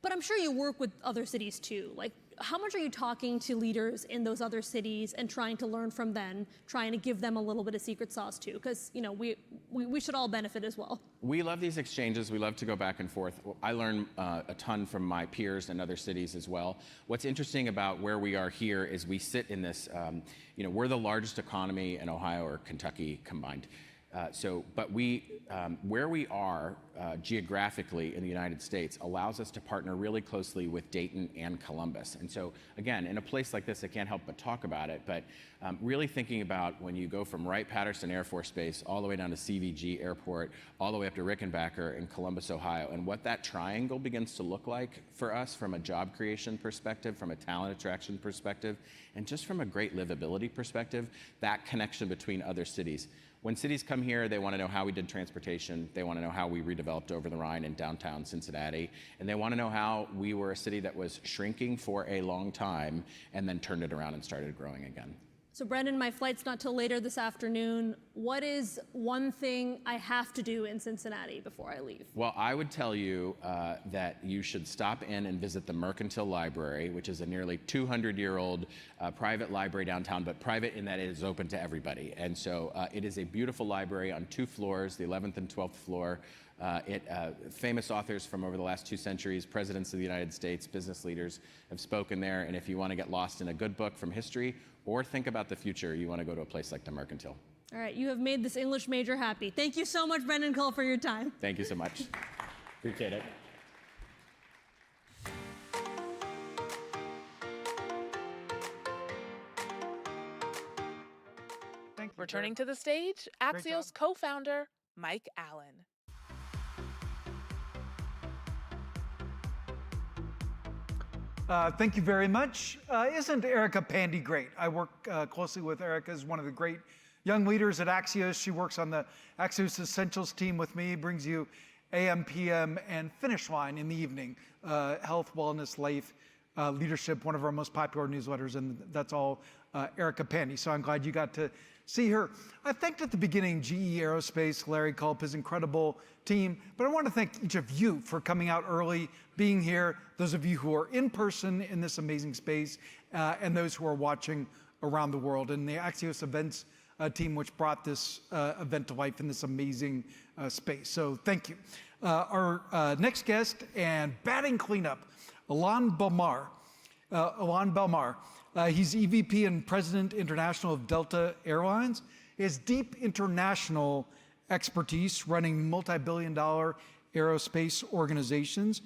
But I'm sure you work with other cities too. Like, how much are you talking to leaders in those other cities and trying to learn from them, trying to give them a little bit of secret sauce too? Because we should all benefit as well. We love these exchanges. We love to go back and forth. I learn a ton from my peers in other cities as well. What's interesting about where we are here is we sit in this, we're the largest economy in Ohio or Kentucky combined. But where we are geographically in the United States allows us to partner really closely with Dayton and Columbus. And so, again, in a place like this, I can't help but talk about it, but really thinking about when you go from Wright-Patterson Air Force Base all the way down to CVG Airport, all the way up to Rickenbacker in Columbus, Ohio, and what that triangle begins to look like for us from a job creation perspective, from a talent attraction perspective, and just from a great livability perspective, that connection between other cities. When cities come here, they want to know how we did transportation. They want to know how we redeveloped over the Rhine in downtown Cincinnati. And they want to know how we were a city that was shrinking for a long time and then turned it around and started growing again. So Brendan, my flight's not till later this afternoon. What is one thing I have to do in Cincinnati before I leave? Well, I would tell you that you should stop in and visit the Mercantile Library, which is a nearly 200-year-old private library downtown, but private in that it is open to everybody. And so it is a beautiful library on 2 floors, the 11th and 12th floor. Famous authors from over the last 2 centuries, presidents of the United States, business leaders have spoken there. And if you want to get lost in a good book from history or think about the future, you want to go to a place like the Mercantile. All right, you have made this English major happy. Thank you so much, Brendan Cole, for your time. Thank you so much. Appreciate it. Returning to the stage, Axios co-founder Mike Allen. Thank you very much. Isn't Erica Pandy great? I work closely with Erica as one of the great young leaders at Axios. She works on the Axios Essentials team with me, brings you AM, PM, and Finish Line in the evening. Health, wellness, life, leadership, one of our most popular newsletters, and that's all Erica Pandy. So I'm glad you got to see her. I thanked at the beginning GE Aerospace, Larry Culp, his incredible team, but I want to thank each of you for coming out early, being here, those of you who are in person in this amazing space, and those who are watching around the world, and the Axios events team, which brought this event to life in this amazing space. So thank you. Our next guest and batting cleanup, Ilan Belmar. He's EVP and President International of Delta Airlines. He has deep international expertise running multi-billion-dollar aerospace organizations.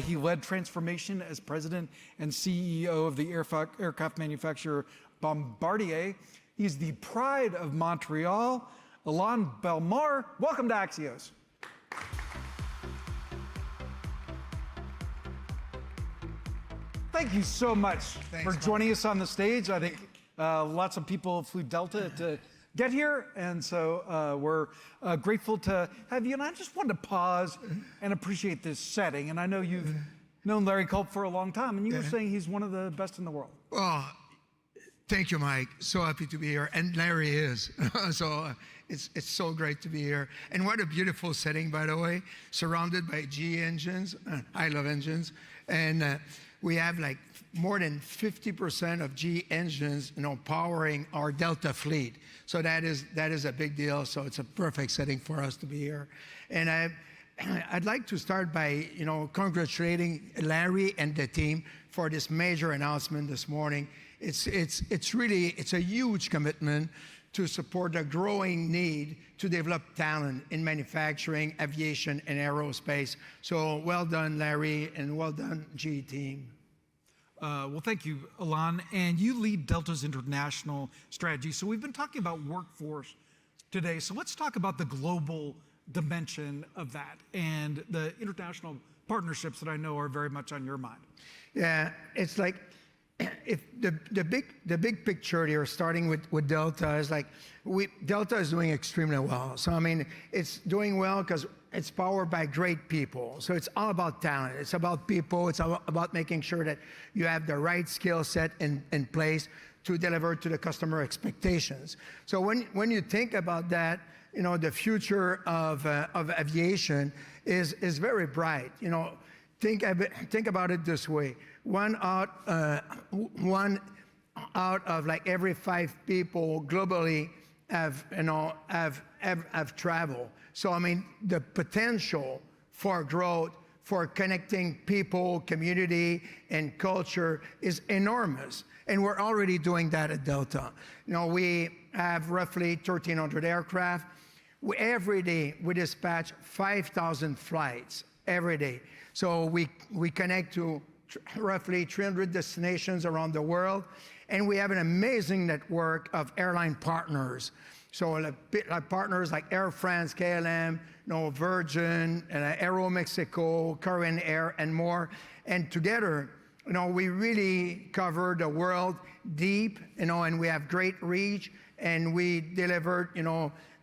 He led transformation as president and CEO of the aircraft manufacturer Bombardier. He's the pride of Montreal. Ilan Belmar, welcome to Axios. Thank you so much for joining us on the stage. I think lots of people flew Delta to get here, and so we're grateful to have you. And I just wanted to pause and appreciate this setting. And I know you've known Larry Culp for a long time, and you were saying he's one of the best in the world. Oh, thank you, Mike. So happy to be here, and Larry is. So it's so great to be here. And what a beautiful setting, by the way, surrounded by GE engines. I love engines, and we have like more than 50% of GE engines, powering our Delta fleet. So that is a big deal. So it's a perfect setting for us to be here. And I'd like to start by, congratulating Larry and the team for this major announcement this morning. It's a huge commitment to support the growing need to develop talent in manufacturing, aviation, and aerospace. So well done, Larry, and well done, GE team. Well, thank you, Ilan. And you lead Delta's international strategy. So we've been talking about workforce today. So let's talk about the global dimension of that and the international partnerships that I know are very much on your mind. Yeah, it's like, if the big picture here, starting with Delta, is like Delta is doing extremely well. So I mean, it's doing well because it's powered by great people. So it's all about talent. It's about people. It's about making sure that you have the right skill set in place to deliver to the customer expectations. So when you think about that, the future of aviation is very bright. Think about it this way. one out of like every 5 people globally have traveled. So I mean, the potential for growth, for connecting people, community, and culture is enormous. And we're already doing that at Delta. You know, we have roughly 1,300 aircraft. Every day we dispatch 5,000 flights every day. So we connect to roughly 300 destinations around the world. And we have an amazing network of airline partners. So like partners like Air France, KLM, Virgin, Aeromexico, Korean Air, and more. And together, we really cover the world deep, and we have great reach, and we delivered,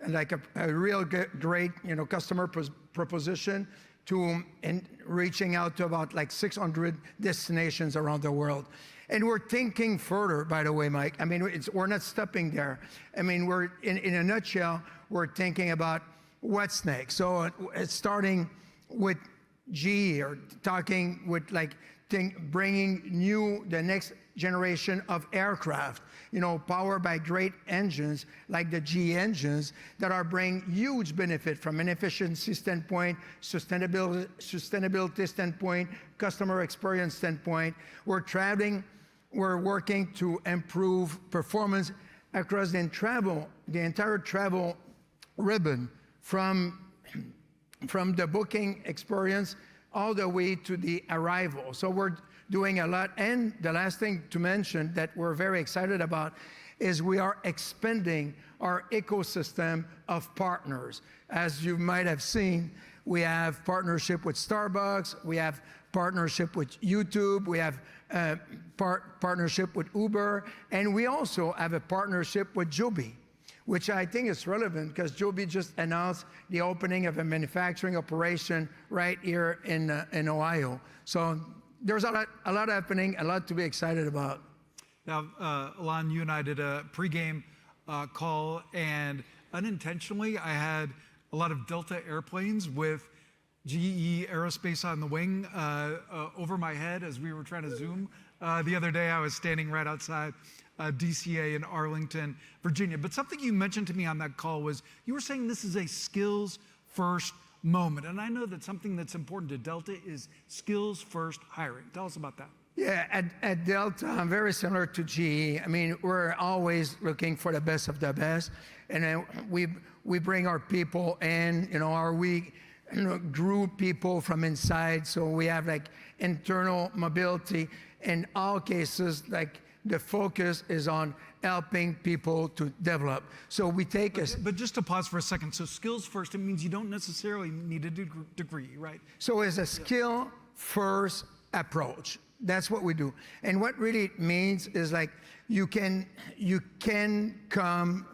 like a real great, customer proposition and reaching out to about like 600 destinations around the world. And we're thinking further, by the way, Mike. I mean, we're not stopping there. I mean, we're in a nutshell, we're thinking about what's next. So it's starting with GE, or talking with bringing the next generation of aircraft, powered by great engines like the GE engines that are bringing huge benefit from an efficiency standpoint, sustainability standpoint, customer experience standpoint. We're working to improve performance across the entire travel ribbon, from the booking experience all the way to the arrival. So we're doing a lot. And the last thing to mention that we're very excited about is we are expanding our ecosystem of partners. As you might have seen, we have partnership with Starbucks, we have partnership with YouTube, we have partnership with Uber, and we also have a partnership with Joby, which I think is relevant because Joby just announced the opening of a manufacturing operation right here in Ohio. So there's a lot happening, a lot to be excited about. Now, Alon, you and I did a pregame call, and unintentionally, I had a lot of Delta airplanes with GE Aerospace on the wing over my head as we were trying to Zoom. The other day, I was standing right outside DCA in Arlington, Virginia. But something you mentioned to me on that call was you were saying this is a skills-first moment. And I know that something that's important to Delta is skills-first hiring. Tell us about that. Yeah, at Delta, I'm very similar to GE. I mean, we're always looking for the best of the best. And then we bring our people in, we grew people from inside. So we have like internal mobility. In all cases, like the focus is on helping people to develop. So we take But just to pause for a second. So skills first, it means you don't necessarily need a degree, right? So it's a skill first approach. That's what we do. And what really means is like you can come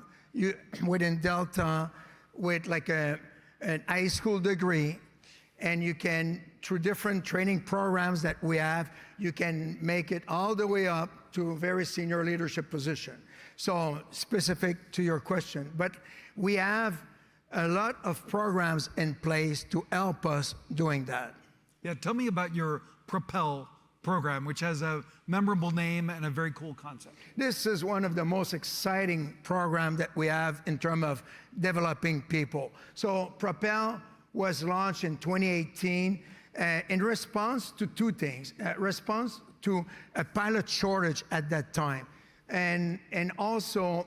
within Delta with like an high school degree, and you can, through different training programs that we have, you can make it all the way up to a very senior leadership position. So specific to your question, but we have a lot of programs in place to help us doing that. Yeah, tell me about your Propel program, which has a memorable name and a very cool concept. This is one of the most exciting programs that we have in terms of developing people. So Propel was launched in 2018 in response to two things. Response to a pilot shortage at that time, and also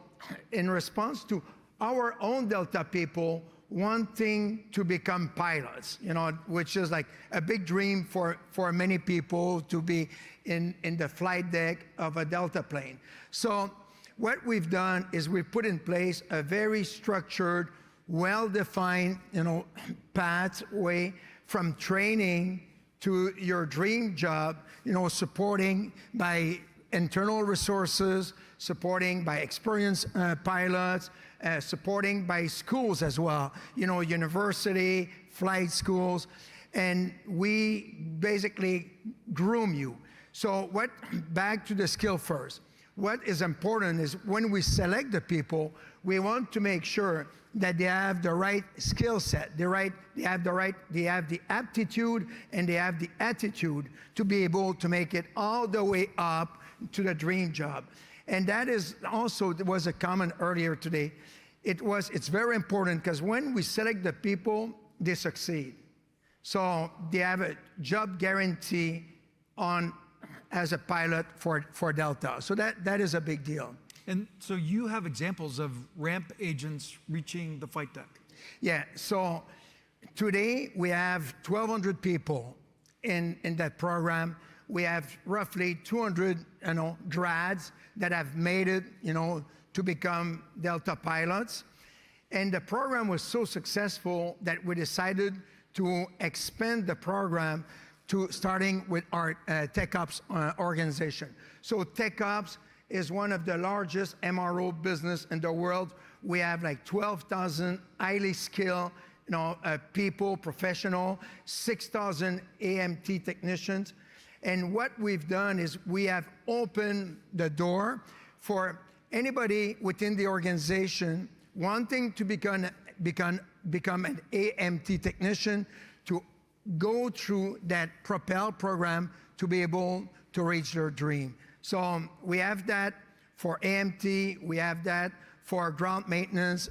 in response to our own Delta people wanting to become pilots, which is like a big dream for many people to be in the flight deck of a Delta plane. So what we've done is we've put in place a very structured, well-defined, pathway from training to your dream job, supporting by internal resources, supporting by experienced pilots, supporting by schools as well, university, flight schools, and we basically groom you. So back to the skill first. what is important is when we select the people, we want to make sure that they have the right skill set, they have the aptitude and they have the attitude to be able to make it all the way up to the dream job. And that is also, there was a comment earlier today. It's very important because when we select the people, they succeed. So they have a job guarantee as a pilot for Delta. So that is a big deal. And so you have examples of ramp agents reaching the flight deck. Yeah, so today we have 1,200 people in that program. We have roughly 200 grads that have made it to become Delta pilots. And the program was so successful that we decided to expand the program to starting with our TechOps organization. So TechOps is one of the largest MRO business in the world. We have like 12,000 highly skilled people, professional, 6,000 AMT technicians. And what we've done is we have opened the door for anybody within the organization wanting to become an AMT technician to go through that Propel program to be able to reach their dream. So we have that for AMT, we have that for ground maintenance,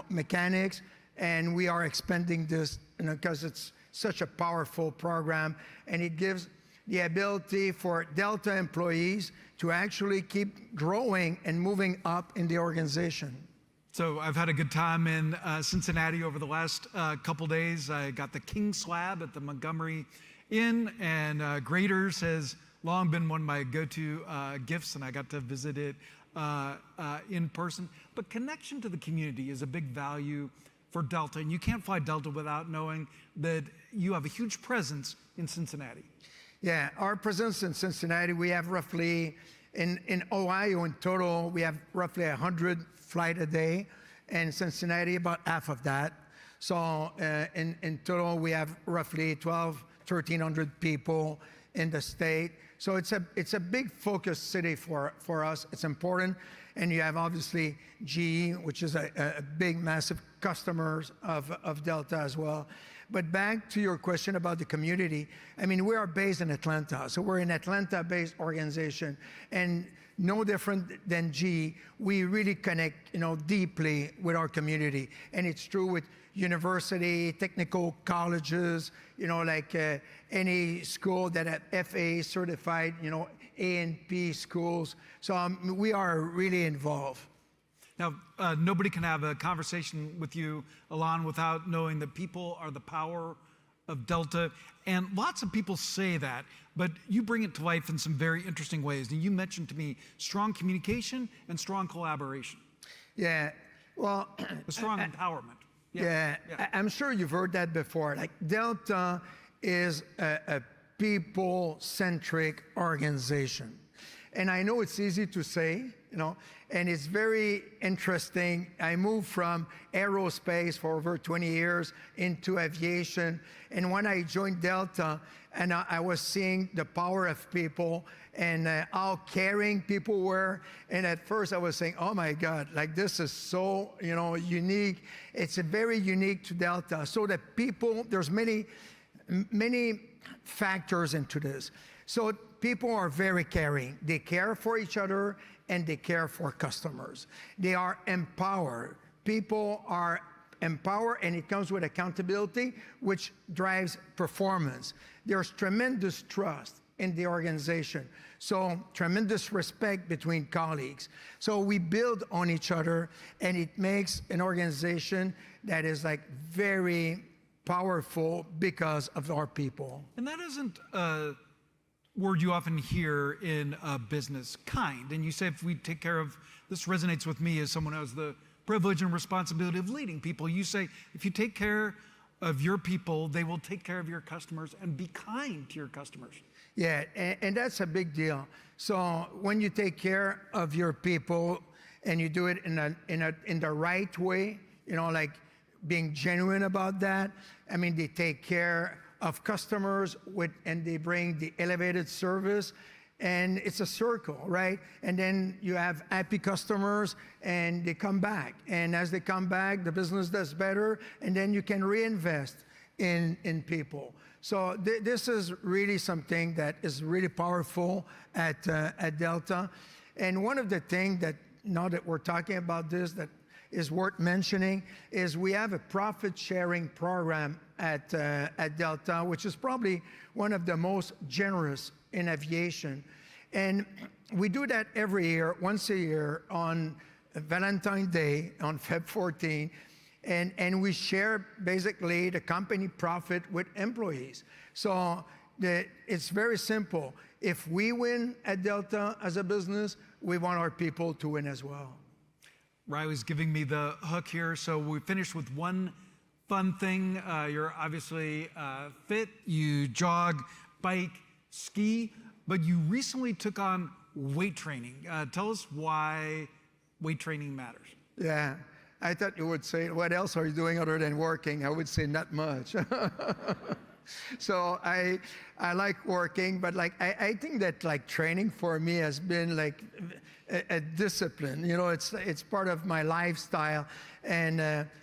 mechanics, and we are expanding this because it's such a powerful program, and it gives the ability for Delta employees to actually keep growing and moving up in the organization. So I've had a good time in Cincinnati over the last couple days. I got the King Slab at the Montgomery Inn, and Graders has long been one of my go-to gifts, and I got to visit it in person. But connection to the community is a big value for Delta, and you can't fly Delta without knowing that you have a huge presence in Cincinnati. Yeah, our presence in Cincinnati, we have roughly, in Ohio in total, we have roughly 100 flights a day, and Cincinnati about half of that. So in total, we have roughly 1,300 people in the state. So it's a big focus city for us. It's important. And you have obviously GE, which is a big, massive customers of Delta as well. But back to your question about the community, I mean, we are based in Atlanta. So we're an Atlanta-based organization. And no different than GE, we really connect, deeply with our community. And it's true with university, technical colleges, like any school that have FAA certified, A&P schools. So we are really involved. Now, nobody can have a conversation with you, Alon, without knowing that people are the power of Delta. And lots of people say that, but you bring it to life in some very interesting ways. And you mentioned to me strong communication and strong collaboration. Yeah, well... A strong empowerment. Yeah, I'm sure you've heard that before. Like, Delta is a people-centric organization. And I know it's easy to say, and it's very interesting. I moved from aerospace for over 20 years into aviation. And when I joined Delta, and I was seeing the power of people and how caring people were. And at first I was saying, oh my God, like this is so, unique. It's very unique to Delta. So the people, there's many factors into this. So people are very caring. They care for each other and they care for customers. They are empowered. People are empowered, and it comes with accountability, which drives performance. There's tremendous trust in the organization. So tremendous respect between colleagues. So we build on each other, and it makes an organization that is like very powerful because of our people. And that isn't a word you often hear in business, kind. And you say, if we take care of, this resonates with me as someone who has the privilege and responsibility of leading people. You say, if you take care of your people, they will take care of your customers, and be kind to your customers. Yeah, and that's a big deal. So when you take care of your people and you do it in the right way, like being genuine about that, I mean, they take care of customers and they bring the elevated service. And it's a circle, right? And then you have happy customers and they come back. And as they come back, the business does better, and then you can reinvest in people. So this is really something that is really powerful at Delta. And one of the things that, now that we're talking about this, that is worth mentioning is we have a profit sharing program at Delta, which is probably one of the most generous in aviation. And we do that every year, once a year on Valentine's Day, on Feb 14. And we share basically the company profit with employees. So it's very simple. If we win at Delta as a business, we want our people to win as well. Rai was giving me the hook here. So we finished with one fun thing. You're obviously fit, you jog, bike, ski, but you recently took on weight training. Tell us why weight training matters. Yeah. I thought you would say, what else are you doing other than working? I would say not much. So I like working, but like I think that like training for me has been like a discipline. You know, it's part of my lifestyle, and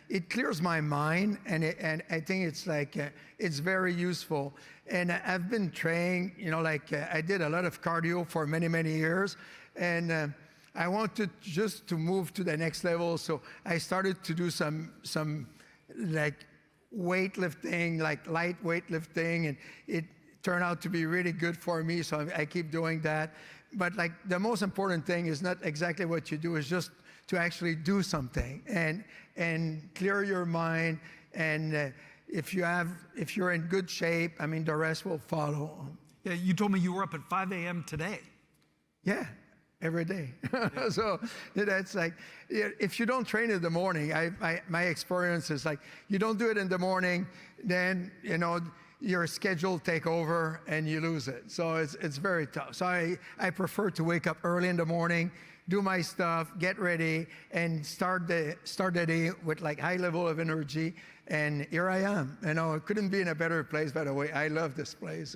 it clears my mind, and I think it's like it's very useful. And I've been training. You know, like I did a lot of cardio for many years, and I wanted just to move to the next level, so I started to do some like weightlifting, like light weightlifting, and it turned out to be really good for me, so I keep doing that. But like the most important thing is not exactly what you do, is just to actually do something and clear your mind. And if you're in good shape, I mean, the rest will follow. Yeah, you told me you were up at 5 a.m. today. Yeah. Every day. So that's like, if you don't train in the morning, my experience is like, you don't do it in the morning, then, you know, your schedule take over and you lose it. So it's very tough. So I prefer to wake up early in the morning, do my stuff, get ready, and start the day with like high level of energy. And here I am. You know, it couldn't be in a better place, by the way. I love this place.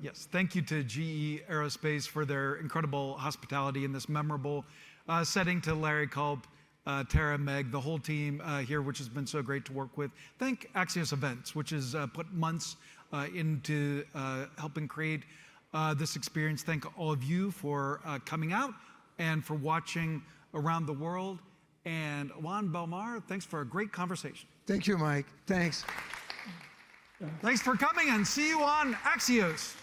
Yes, thank you to GE Aerospace for their incredible hospitality in this memorable setting, to Larry Culp, Tara, Meg, the whole team here, which has been so great to work with. Thank Axios Events, which has put months into helping create this experience. Thank all of you for coming out and for watching around the world. And Juan Belmar, thanks for a great conversation. Thank you, Mike. Thanks. Thanks for coming, and see you on Axios.